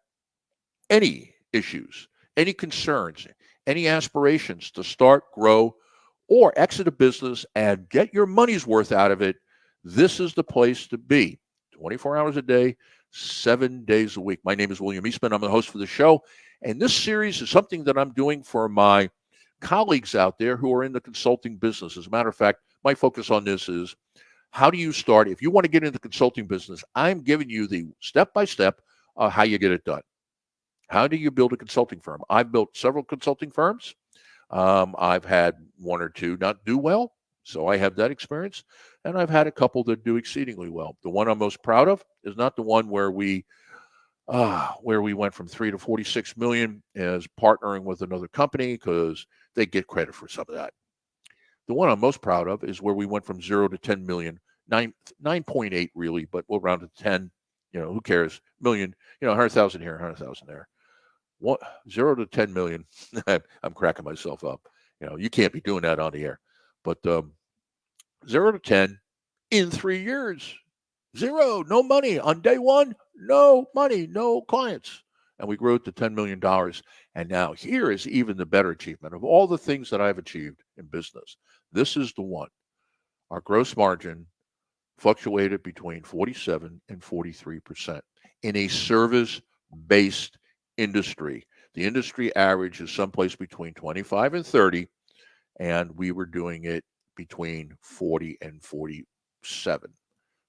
any issues, any concerns, any aspirations to start, grow, or exit a business and get your money's worth out of it, this is the place to be. 24 hours a day, 7 days a week. My name is William Eastman. I'm the host for the show. And this series is something that I'm doing for my colleagues out there who are in the consulting business. As a matter of fact, my focus on this is how do you start? If you want to get into the consulting business, I'm giving you the step-by-step how you get it done. How do you build a consulting firm? I've built several consulting firms. I've had one or two not do well, so I have that experience. And I've had a couple that do exceedingly well. The one I'm most proud of is not the one where we went from 3 to 46 million as partnering with another company, because they get credit for some of that. The one I'm most proud of is where we went from 0 to 10 million, 9.8 really, but we'll round it to 10. Who cares? Million, 100,000 here, 100,000 there. 0 to 10 million. I'm cracking myself up. You can't be doing that on the air. But 0 to 10 in 3 years. 0, no money on day one, no money, no clients. And we grew it to $10 million. And now here is even the better achievement of all the things that I've achieved in business. This is the one. Our gross margin fluctuated between 47 and 43% in a service-based industry. The industry average is someplace between 25 and 30, and we were doing it between 40 and 47.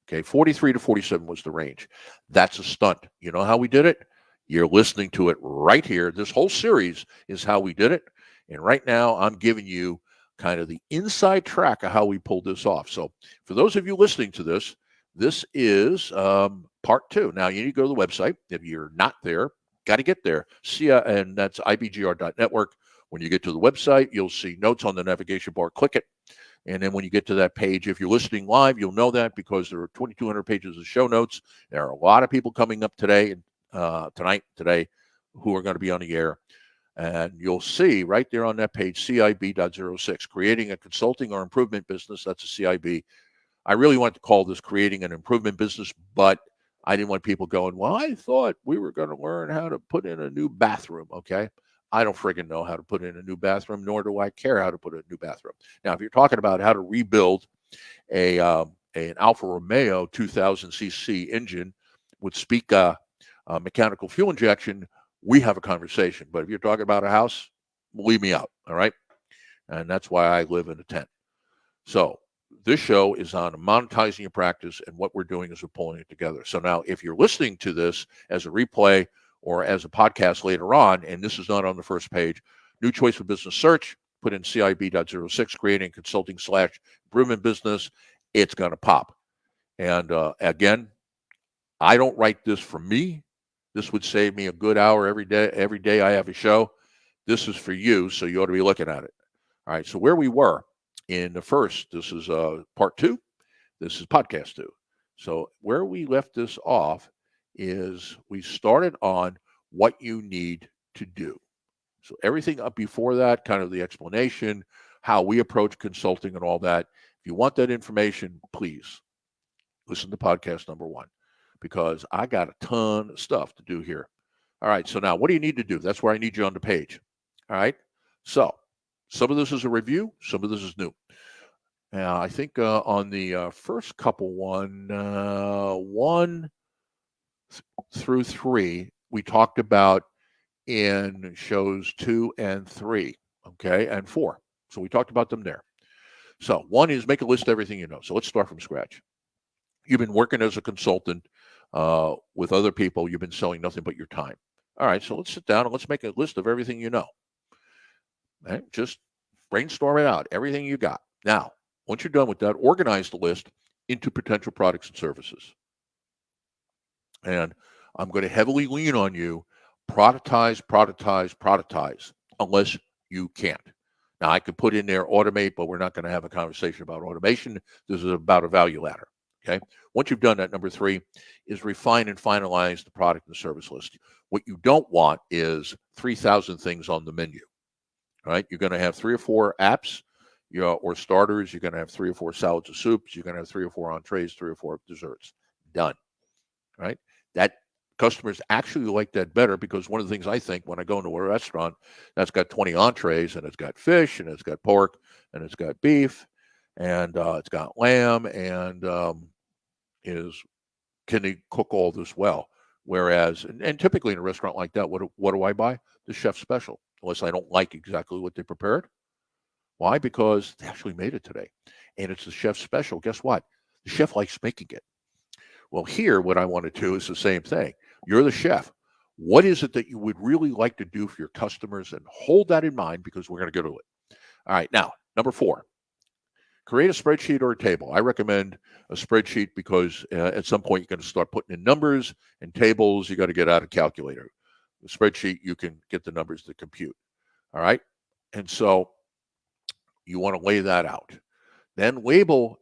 Okay, 43 to 47 was the range. That's a stunt. You know how we did it? You're listening to it right here. This whole series is how we did it. And right now, I'm giving you kind of the inside track of how we pulled this off. So for those of you listening to this, this is part 2. Now, you need to go to the website. If you're not there, got to get there. And that's ibgr.network. When you get to the website, you'll see notes on the navigation bar. Click it. And then when you get to that page, if you're listening live, you'll know that because there are 2,200 pages of show notes. There are a lot of people coming up today, who are going to be on the air. And you'll see right there on that page, CIB.06, creating a consulting or improvement business. That's a CIB. I really wanted to call this creating an improvement business, but I didn't want people going, well, I thought we were going to learn how to put in a new bathroom. Okay. I don't friggin' know how to put in a new bathroom, nor do I care how to put in a new bathroom. Now, if you're talking about how to rebuild an Alfa Romeo 2000cc engine with Spica mechanical fuel injection, we have a conversation. But if you're talking about a house, leave me out, all right? And that's why I live in a tent. So this show is on monetizing your practice, and what we're doing is we're pulling it together. So now if you're listening to this as a replay or as a podcast later on, and this is not on the first page, new choice for business search, put in CIB.06, creating consulting / improvement business, it's going to pop. And again, I don't write this for me. This would save me a good hour every day. Every day I have a show. This is for you, so you ought to be looking at it. All right, so where we were in the first, this is part 2. This is podcast 2. So where we left this off is we started on what you need to do. So everything up before that, kind of the explanation, how we approach consulting and all that. If you want that information, please listen to podcast number 1, because I got a ton of stuff to do here. All right, so now what do you need to do? That's where I need you on the page. All right, so some of this is a review, some of this is new. Now, I think on the first couple, 1 through 3, we talked about in shows 2 and 3, okay, and 4. So we talked about them there. So 1 is make a list of everything you know. So let's start from scratch. You've been working as a consultant with other people. You've been selling nothing but your time. All right, so let's sit down and let's make a list of everything you know. Right? Just brainstorm it out, everything you got. Now, once you're done with that, organize the list into potential products and services. And I'm going to heavily lean on you, productize, unless you can't. Now, I could put in there automate, but we're not going to have a conversation about automation. This is about a value ladder. Okay. Once you've done that, number three is refine and finalize the product and service list. What you don't want is 3,000 things on the menu. Right? You're going to have 3 or 4 apps, or starters. You're going to have 3 or 4 salads or soups. You're going to have 3 or 4 entrees, 3 or 4 desserts. Done. Right? That customers actually like that better, because one of the things I think when I go into a restaurant that's got 20 entrees and it's got fish and it's got pork and it's got beef and it's got lamb and is can they cook all this well? Whereas, and typically in a restaurant like that, what do I buy? The chef special, unless I don't like exactly what they prepared. Why? Because they actually made it today, and it's the chef special. Guess what? The chef likes making it. Well, here, what I want to do is the same thing. You're the chef. What is it that you would really like to do for your customers? And hold that in mind, because we're going to go to it. All right. Now, number 4, create a spreadsheet or a table. I recommend a spreadsheet because at some point you're going to start putting in numbers and tables. You got to get out a calculator. The spreadsheet, you can get the numbers to compute. All right. And so you want to lay that out. Then label,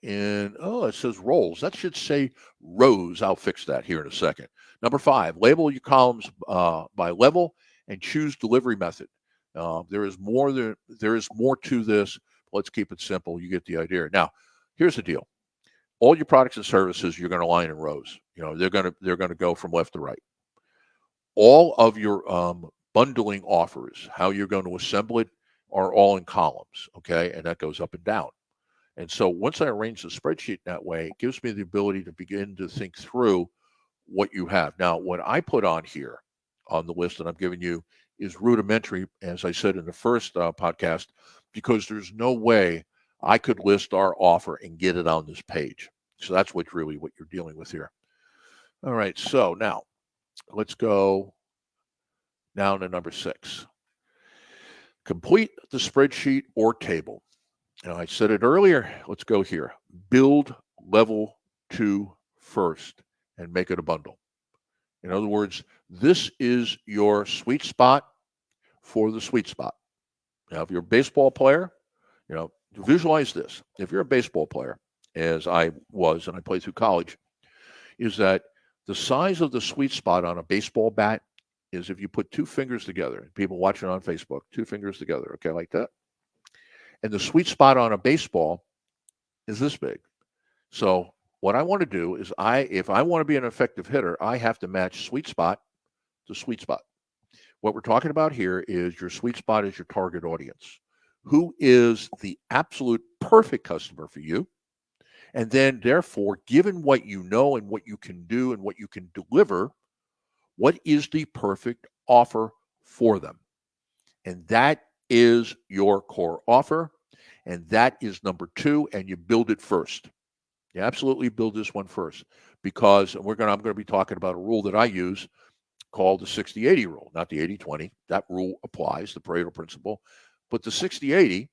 it says roles. That should say rows. I'll fix that here in a second. Number 5, label your columns by level and choose delivery method. There is more to this. Let's keep it simple. You get the idea. Now, here's the deal. All your products and services, you're going to line in rows. They're going to go from left to right. All of your bundling offers, how you're going to assemble it, are all in columns, okay? And that goes up and down. And so once I arrange the spreadsheet that way, it gives me the ability to begin to think through what you have. Now, what I put on here on the list that I'm giving you is rudimentary, as I said in the first podcast, because there's no way I could list our offer and get it on this page. So that's what you're dealing with here. All right, so now let's go down to number 6. Complete the spreadsheet or table. Now, I said it earlier. Let's go here. Build level 2 first and make it a bundle. In other words, this is your sweet spot for the sweet spot. Now, if you're a baseball player, visualize this. If you're a baseball player, as I was and I played through college, is that the size of the sweet spot on a baseball bat is if you put 2 fingers together, and people watching on Facebook, 2 fingers together, okay, like that. And the sweet spot on a baseball is this big. So what I want to do is if I want to be an effective hitter, I have to match sweet spot to sweet spot. What we're talking about here is your sweet spot is your target audience. Who is the absolute perfect customer for you? And then, therefore, given what you know and what you can do and what you can deliver, what is the perfect offer for them? And that is your core offer. And that is number 2. And you build it first. You absolutely build this one first, because I'm going to be talking about a rule that I use called the 60-80 rule, not the 80-20. That rule applies, the Pareto principle. But the 60-80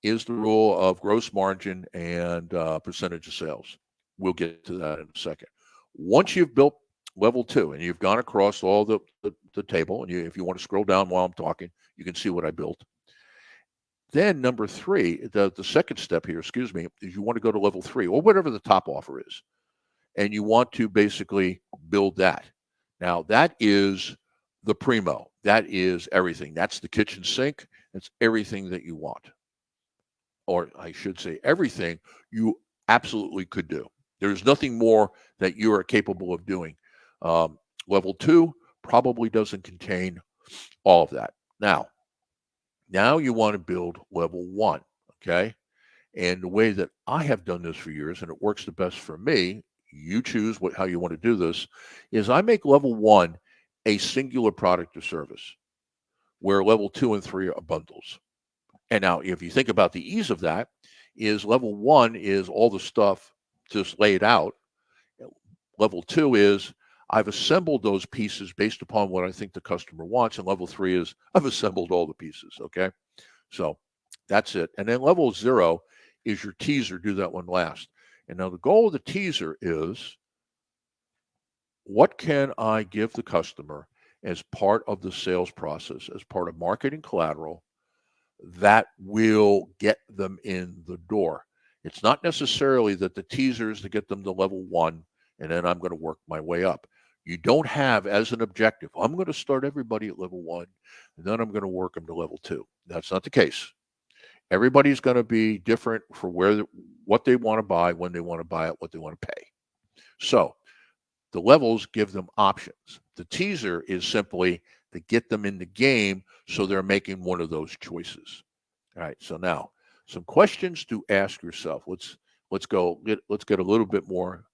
is the rule of gross margin and percentage of sales. We'll get to that in a second. Once you've built level 2 and you've gone across all the table, and if you want to scroll down while I'm talking, you can see what I built. Then number 3, the second step here, is you want to go to level 3 or whatever the top offer is. And you want to basically build that. Now, that is the primo. That is everything. That's the kitchen sink. That's everything that you want. Or I should say everything you absolutely could do. There's nothing more that you are capable of doing. Level 2 probably doesn't contain all of that. Now you want to build level 1, okay? And the way that I have done this for years, and it works the best for me, you choose how you want to do this, is I make level 1 a singular product or service, where level 2 and 3 are bundles. And now, if you think about the ease of that, is level 1 is all the stuff just laid out. Level 2 is I've assembled those pieces based upon what I think the customer wants. And level 3 is I've assembled all the pieces. Okay. So that's it. And then level 0 is your teaser. Do that one last. And now the goal of the teaser is, what can I give the customer as part of the sales process, as part of marketing collateral, that will get them in the door? It's not necessarily that the teaser is to get them to level 1 and then I'm going to work my way up. You don't have as an objective, I'm going to start everybody at level 1 and then I'm going to work them to level 2. That's not the case. Everybody's going to be different for what they want to buy, when they want to buy it, what they want to pay. So the levels give them options. The teaser is simply to get them in the game so they're making one of those choices. All right. So now some questions to ask yourself. Let's get a little bit more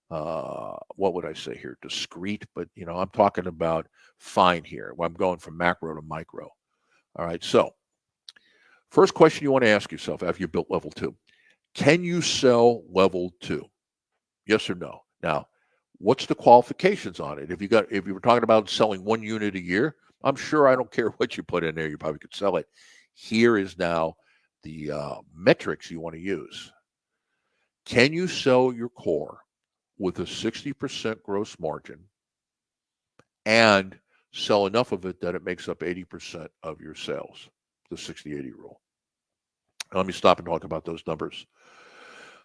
what would I say here? Discreet, but I'm talking about fine here. I'm going from macro to micro. All right. So first question you want to ask yourself after you built level 2. Can you sell level 2? Yes or no? Now, what's the qualifications on it? If you were talking about selling 1 unit a year, I'm sure I don't care what you put in there, you probably could sell it. Here is now the metrics you want to use. Can you sell your core with a 60% gross margin and sell enough of it that it makes up 80% of your sales? The 60-80 rule. Let me stop and talk about those numbers.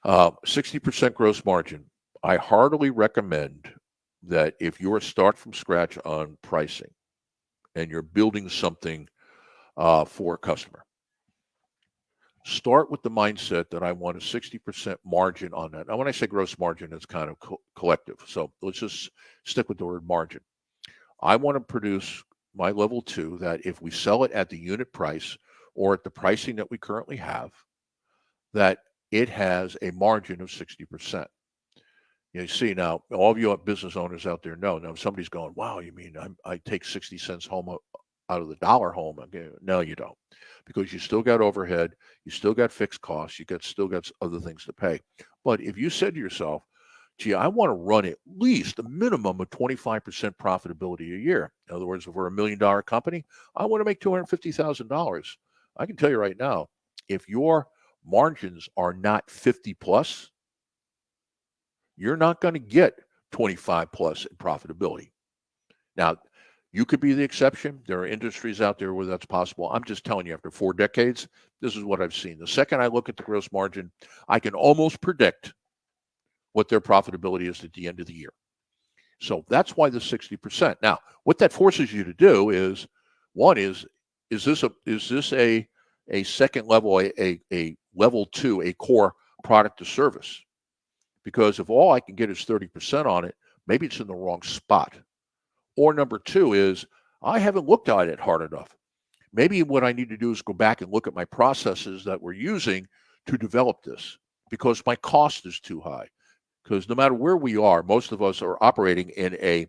60% gross margin. I heartily recommend that if you're start from scratch on pricing and you're building something for a customer, start with the mindset that I want a 60% margin on that. Now, when I say gross margin, it's kind of collective. So let's just stick with the word margin. I want to produce my level 2 that if we sell it at the unit price or at the pricing that we currently have, that it has a margin of 60%. You see, now, all of you business owners out there know. Now, somebody's going, wow, you mean I take 60 cents home out of the dollar home? No, you don't. Because you still got overhead, you still got fixed costs, still got other things to pay. But if you said to yourself, gee, I want to run at least a minimum of 25% profitability a year. In other words, if we're $1 million company, I want to make $250,000. I can tell you right now, if your margins are not 50 plus, you're not going to get 25 plus in profitability. Now, you could be the exception. There are industries out there where that's possible. I'm just telling you, after 4 decades, this is what I've seen. The second I look at the gross margin, I can almost predict what their profitability is at the end of the year. So that's why the 60%. Now, what that forces you to do is, one is this a second level, a level 2, a core product or service? Because if all I can get is 30% on it, maybe it's in the wrong spot. Or number 2 is I haven't looked at it hard enough. Maybe what I need to do is go back and look at my processes that we're using to develop this, because my cost is too high. Because no matter where we are, most of us are operating in a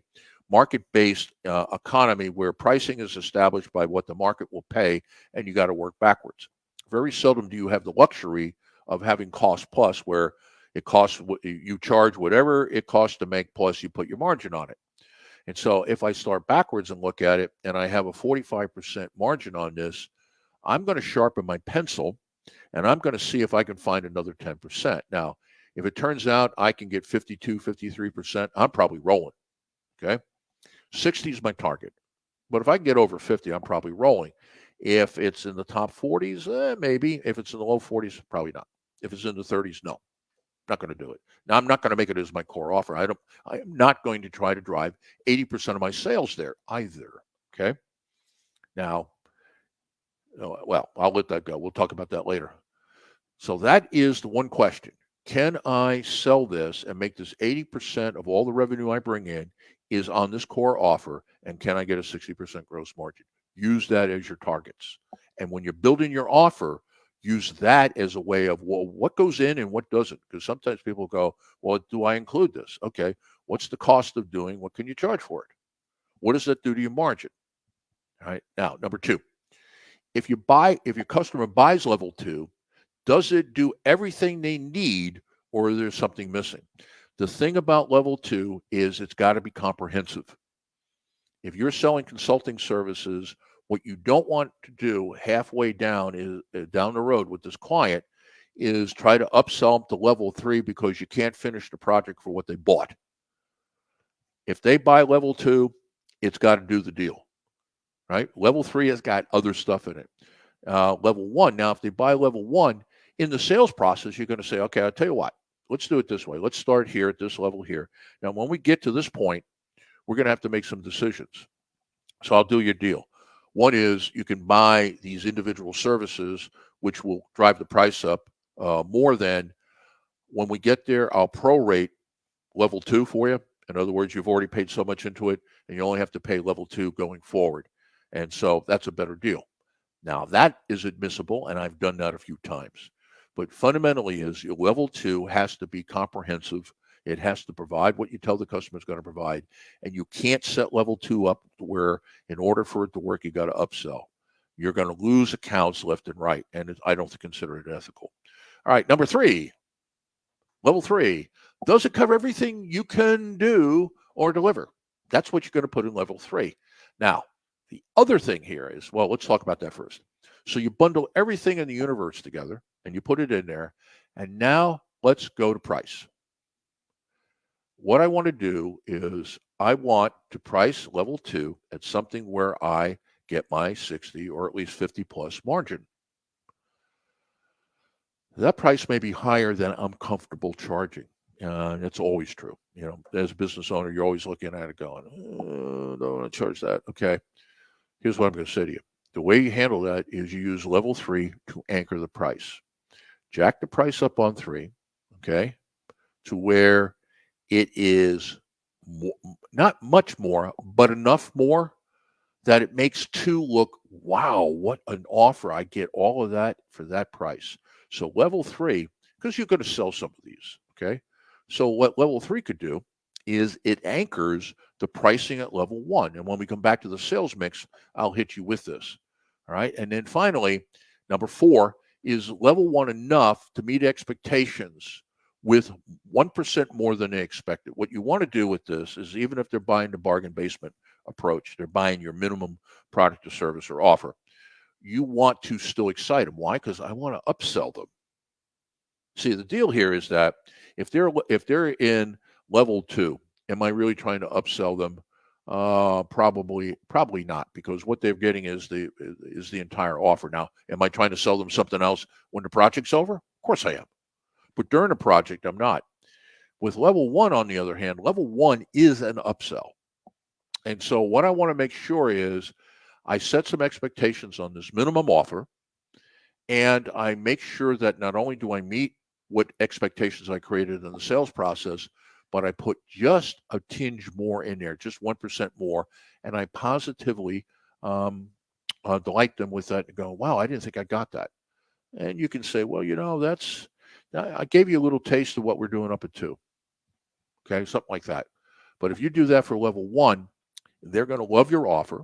market-based economy where pricing is established by what the market will pay, and you got to work backwards. Very seldom do you have the luxury of having cost plus, where it costs, you charge whatever it costs to make, plus you put your margin on it. And so if I start backwards and look at it, and I have a 45% margin on this, I'm going to sharpen my pencil, and I'm going to see if I can find another 10%. Now, if it turns out I can get 52, 53%, I'm probably rolling. Okay. 60 is my target. But if I can get over 50, I'm probably rolling. If it's in the top 40s, maybe. If it's in the low 40s, probably not. If it's in the 30s, no. Not going to do it. Now, I'm not going to make it as my core offer. I am not going to try to drive 80% of my sales there either. Okay. Now, well, I'll let that go. We'll talk about that later. So that is the one question. Can I sell this and make this 80% of all the revenue I bring in is on this core offer? And can I get a 60% gross margin? Use that as your targets. And when you're building your offer, use that as a way of, well, what goes in and what doesn't? Because sometimes people go, well, do I include this? Okay. What's the cost of doing? What can you charge for it? What does that do to your margin? All right. Now, number 2, if your customer buys level 2, does it do everything they need, or is there something missing? The thing about level 2 is it's got to be comprehensive. If you're selling consulting services, what you don't want to do halfway down down the road with this client is try to upsell them to level 3 because you can't finish the project for what they bought. If they buy level 2, it's got to do the deal, right? Level 3 has got other stuff in it. Level 1, now if they buy level 1, In the sales process, you're going to say, okay, I'll tell you what, let's do it this way. Let's start here at this level here. Now, when we get to this point, we're going to have to make some decisions. So I'll do your deal. One is you can buy these individual services, which will drive the price up more than when we get there. I'll prorate level 2 for you. In other words, you've already paid so much into it, and you only have to pay level 2 going forward. And so that's a better deal. Now, that is admissible, and I've done that a few times. But fundamentally is your level 2 has to be comprehensive. It has to provide what you tell the customer is going to provide. And you can't set level 2 up where in order for it to work, you got to upsell. You're going to lose accounts left and right. And I don't consider it ethical. All right, number 3, level 3. Does it cover everything you can do or deliver? That's what you're going to put in level 3. Now, the other thing here is, well, let's talk about that first. So you bundle everything in the universe together and you put it in there. And now let's go to price. What I want to do is I want to price level 2 at something where I get my 60 or at least 50 plus margin. That price may be higher than I'm comfortable charging. It's always true. As a business owner, you're always looking at it going, don't want to charge that. Okay. Here's what I'm going to say to you. The way you handle that is you use level 3 to anchor the price. Jack the price up on 3, okay, to where it is not much more, but enough more that it makes 2 look, wow, what an offer. I get all of that for that price. So level 3, because you're going to sell some of these, okay? So what level 3 could do is it anchors the pricing at level 1. And when we come back to the sales mix, I'll hit you with this. All right. And then finally, number 4 is level 1 enough to meet expectations with 1% more than they expected. What you want to do with this is even if they're buying the bargain basement approach, they're buying your minimum product or service or offer, you want to still excite them. Why? Because I want to upsell them. See, the deal here is that if they're in level 2, am I really trying to upsell them? Probably not, because what they're getting is the entire offer. Now, am I trying to sell them something else when the project's over? Of course I am. But during a project, I'm not. With level 1, on the other hand, level 1 is an upsell. And so what I want to make sure is I set some expectations on this minimum offer, and I make sure that not only do I meet what expectations I created in the sales process, but I put just a tinge more in there, just 1% more, and I positively delight them with that and go, wow, I didn't think I got that. And you can say, well, I gave you a little taste of what we're doing up at 2. Okay, something like that. But if you do that for level 1, they're going to love your offer.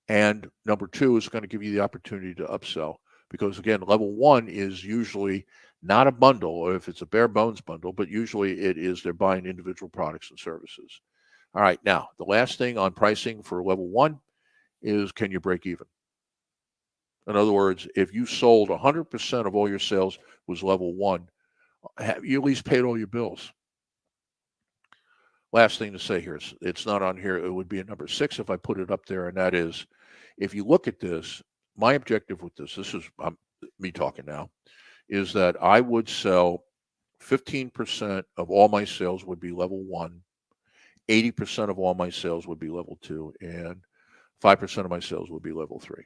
And number 2 is going to give you the opportunity to upsell. Because again, level 1 is usually not a bundle, or if it's a bare bones bundle, but usually it is they're buying individual products and services. All right, now the last thing on pricing for level 1 is, can you break even? In other words, if you sold 100% of all your sales was level 1, have you at least paid all your bills? Last thing to say here, it's not on here. It would be a number 6 if I put it up there, and that is, if you look at this, my objective with this is me talking now, is that I would sell 15% of all my sales would be level 1, 80% of all my sales would be level 2, and 5% of my sales would be level 3.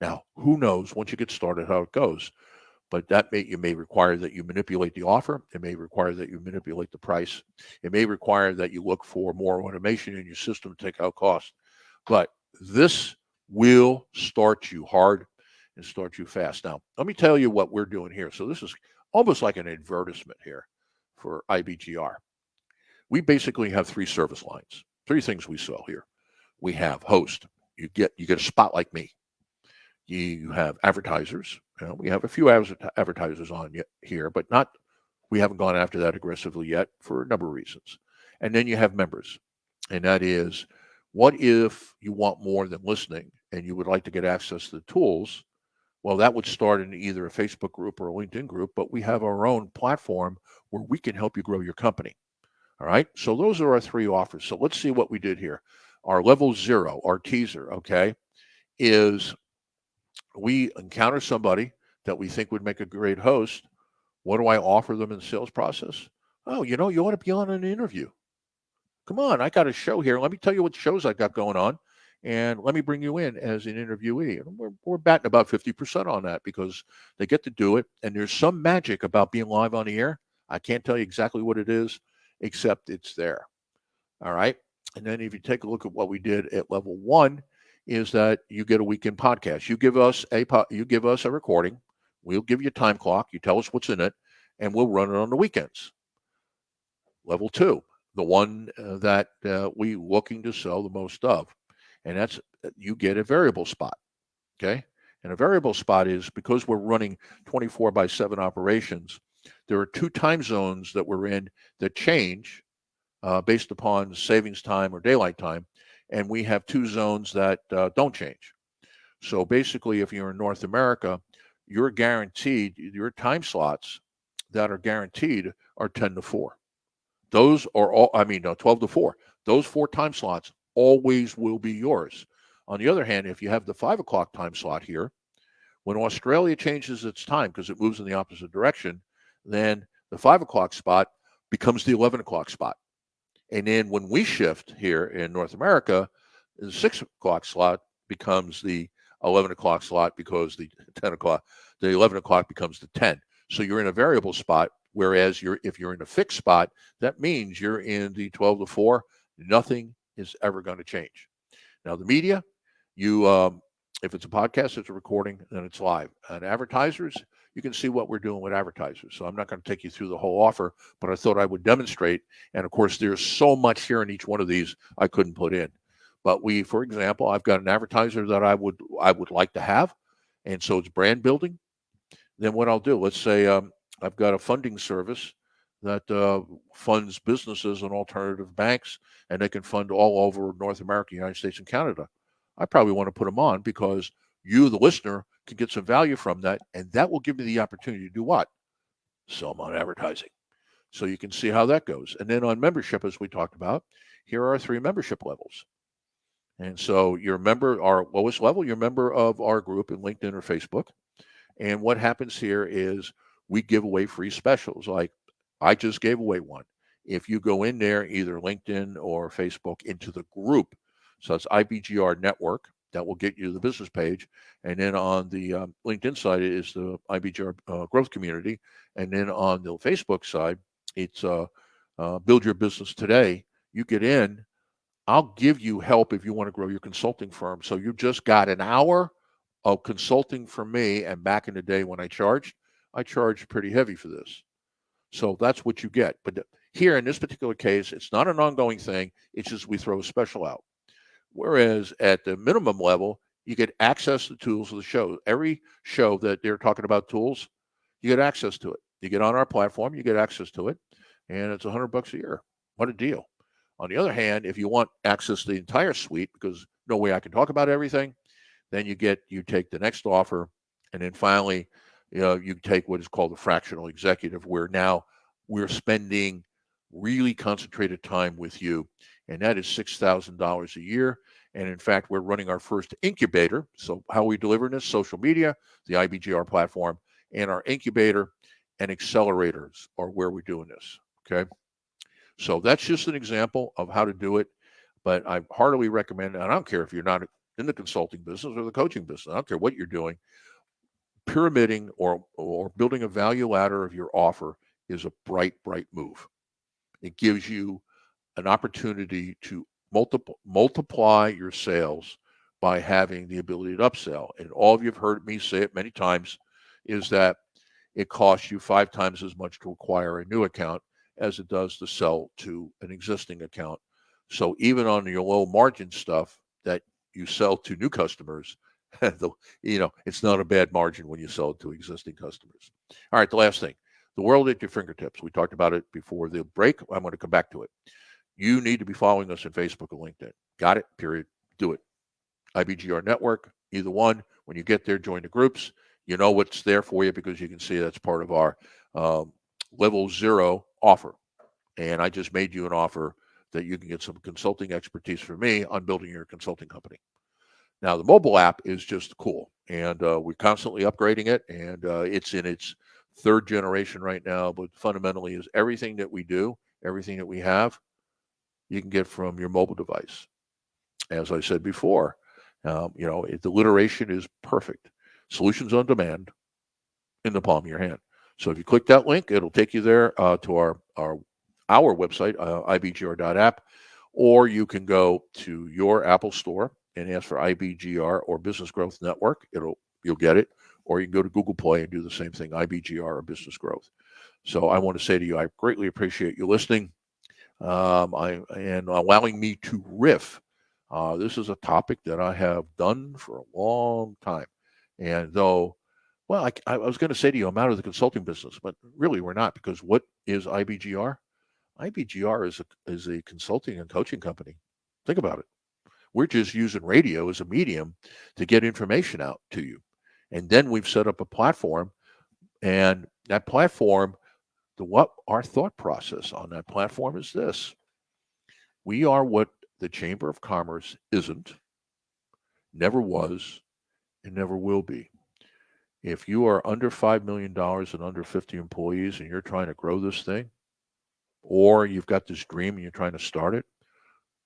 Now, who knows once you get started how it goes, but you may require that you manipulate the offer. It may require that you manipulate the price. It may require that you look for more automation in your system to take out cost. But this will start you hard and start you fast. Now, let me tell you what we're doing here. So this is almost like an advertisement here for IBGR. We basically have 3 service lines, 3 things we sell here. We have host. You get a spot like me. You have advertisers. We have a few advertisers on here, but we haven't gone after that aggressively yet for a number of reasons. And then you have members. And that is, what if you want more than listening and you would like to get access to the tools? Well, that would start in either a Facebook group or a LinkedIn group, but we have our own platform where we can help you grow your company. All right. So those are our 3 offers. So let's see what we did here. Our level 0, our teaser, okay, is we encounter somebody that we think would make a great host, what do I offer them in the sales process? Oh, you ought to be on an interview. Come on, I got a show here. Let me tell you what shows I got going on, and let me bring you in as an interviewee. And we're batting about 50% on that because they get to do it. And there's some magic about being live on the air. I can't tell you exactly what it is, except it's there. All right. And then if you take a look at what we did at level 1, is that you get a weekend podcast. You give us a recording. We'll give you a time clock. You tell us what's in it, and we'll run it on the weekends. Level 2, the one that we looking to sell the most of, and that's you get a variable spot. Okay. And a variable spot is because we're running 24/7 operations. There are 2 time zones that we're in that change based upon savings time or daylight time, and we have 2 zones that don't change. So basically, if you're in North America, you're guaranteed your time slots that are guaranteed are 10 to 4. Those are all, 12 to 4. Those 4 time slots always will be yours. On the other hand, if you have the 5 o'clock time slot here, when Australia changes its time because it moves in the opposite direction, then the 5 o'clock spot becomes the 11 o'clock spot. And then when we shift here in North America, the 6 o'clock slot becomes the 11 o'clock slot because the 11 o'clock becomes the 10. So you're in a variable spot, whereas if you're in a fixed spot, that means you're in the 12 to 4. Nothing is ever going to change. Now, the media, if it's a podcast, it's a recording, then it's live. And advertisers, you can see what we're doing with advertisers. So I'm not going to take you through the whole offer, but I thought I would demonstrate. And of course, there's so much here in each one of these I couldn't put in. But for example, I've got an advertiser that I would like to have, and so it's brand building. Then what I'll do, let's say I've got a funding service that funds businesses and alternative banks, and they can fund all over North America, United States, and Canada. I probably want to put them on because you, the listener, can get some value from that, and that will give me the opportunity to do what? Sell them on advertising. So you can see how that goes. And then on membership, as we talked about, here are 3 membership levels. And so you're a member, our lowest level, you're a member of our group in LinkedIn or Facebook. And what happens here is we give away free specials. Like I just gave away one. If you go in there, either LinkedIn or Facebook, into the group, so it's IBGR Network, that will get you to the business page. And then on the LinkedIn side is the IBGR Growth Community. And then on the Facebook side, it's Build Your Business Today. You get in. I'll give you help if you want to grow your consulting firm. So you just got an hour of consulting from me. And back in the day when I charged pretty heavy for this. So that's what you get. But here in this particular case, it's not an ongoing thing. It's just we throw a special out. Whereas at the minimum level, you get access to tools of the show. Every show that they're talking about tools, you get access to it. You get on our platform, you get access to it, and it's $100 a year. What a deal. On the other hand, if you want access to the entire suite, because no way I can talk about everything, then you take the next offer, and then finally, you take what is called the fractional executive, where now we're spending really concentrated time with you, and that is $6,000 a year. And in fact, we're running our first incubator. So how we deliver this? Social media, the IBGR platform, and our incubator and accelerators are where we're doing this. Okay. So that's just an example of how to do it. But I heartily recommend, and I don't care if you're not in the consulting business or the coaching business, I don't care what you're doing, pyramiding or building a value ladder of your offer is a bright move. It gives you an opportunity to multiply your sales by having the ability to upsell. And all of you have heard me say it many times, is that it costs you 5 times as much to acquire a new account as it does to sell to an existing account. So even on your low margin stuff that you sell to new customers, it's not a bad margin when you sell it to existing customers. All right, the last thing, the world at your fingertips. We talked about it before the break. I'm going to come back to it. You need to be following us on Facebook or LinkedIn. Got it? Period. Do it. IBGR Network, either one. When you get there, join the groups. You know what's there for you because you can see that's part of our level 0 offer. And I just made you an offer that you can get some consulting expertise from me on building your consulting company. Now, the mobile app is just cool, and we're constantly upgrading it, and it's in its third generation right now. But fundamentally, is everything that we do, everything that we have, you can get from your mobile device. As I said before, the alliteration is perfect. Solutions on demand in the palm of your hand. So if you click that link, it'll take you there to our website, ibgr.app, or you can go to your Apple store and ask for IBGR or Business Growth Network. You'll get it, or you can go to Google Play and do the same thing, IBGR or Business Growth. So I want to say to you, I greatly appreciate you listening, and allowing me to riff. This is a topic that I have done for a long time, and though well, I was going to say to you, I'm out of the consulting business, but really we're not, because what is IBGR? IBGR is a consulting and coaching company. Think about it. We're just using radio as a medium to get information out to you. And then we've set up a platform, and that platform, what our thought process on that platform is this. We are what the Chamber of Commerce isn't, never was, and never will be. If you are under $5 million and under 50 employees and you're trying to grow this thing, or you've got this dream and you're trying to start it,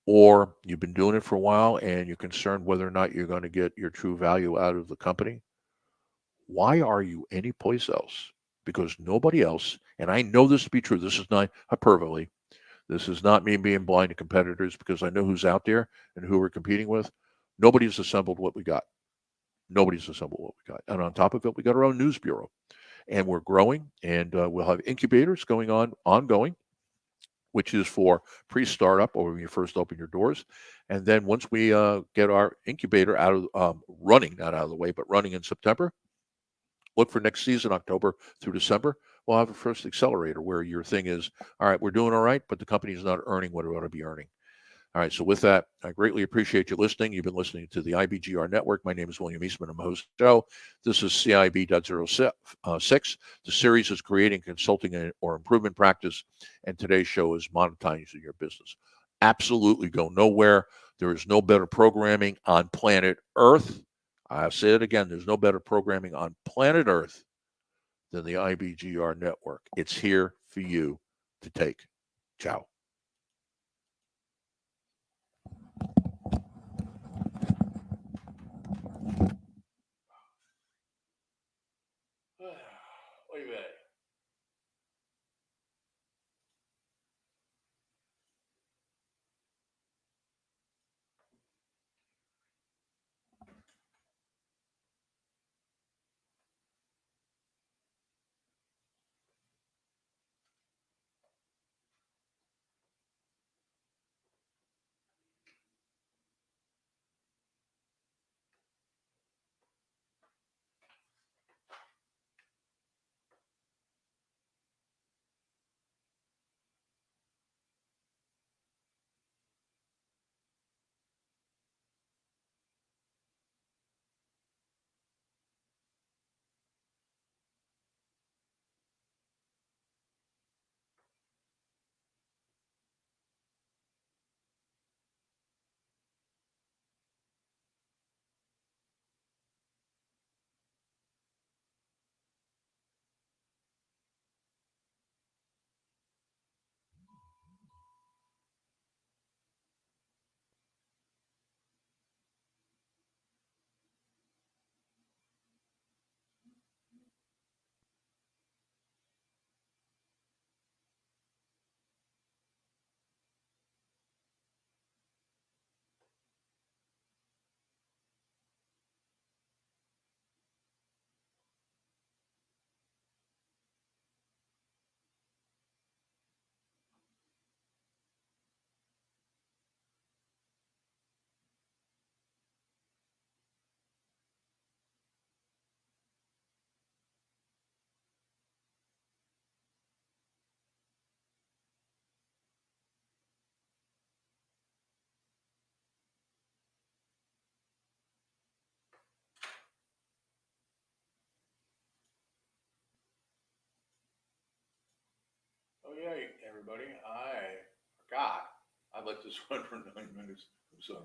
or you've been doing it for a while and you're concerned whether or not you're going to get your true value out of the company, why are you anyplace else? Because nobody else, and I know this to be true, this is not hyperbole. This is not me being blind to competitors, because I know who's out there and who we're competing with. Nobody's assembled what we got. Nobody's assembled what we got. And on top of it, we got our own news bureau, and we're growing, and we'll have incubators ongoing, which is for pre-startup or when you first open your doors. And then once we get our incubator out of running, not out of the way, but running in September, look for next season, October through December. We'll have a first accelerator where your thing is, all right, we're doing all right, but the company is not earning what it ought to be earning. All right. So with that, I greatly appreciate you listening. You've been listening to the IBGR Network. My name is William Eastman. I'm the host of the show. This is CIB.06. The series is Creating Consulting or Improvement Practice, and today's show is Monetizing Your Business. Absolutely go nowhere. There is no better programming on planet Earth. I'll say it again. There's no better programming on planet Earth than the IBGR Network. It's here for you to take. Ciao. Wait a minute. Oh yeah, everybody. I forgot. I let this run for 9 minutes. I'm sorry.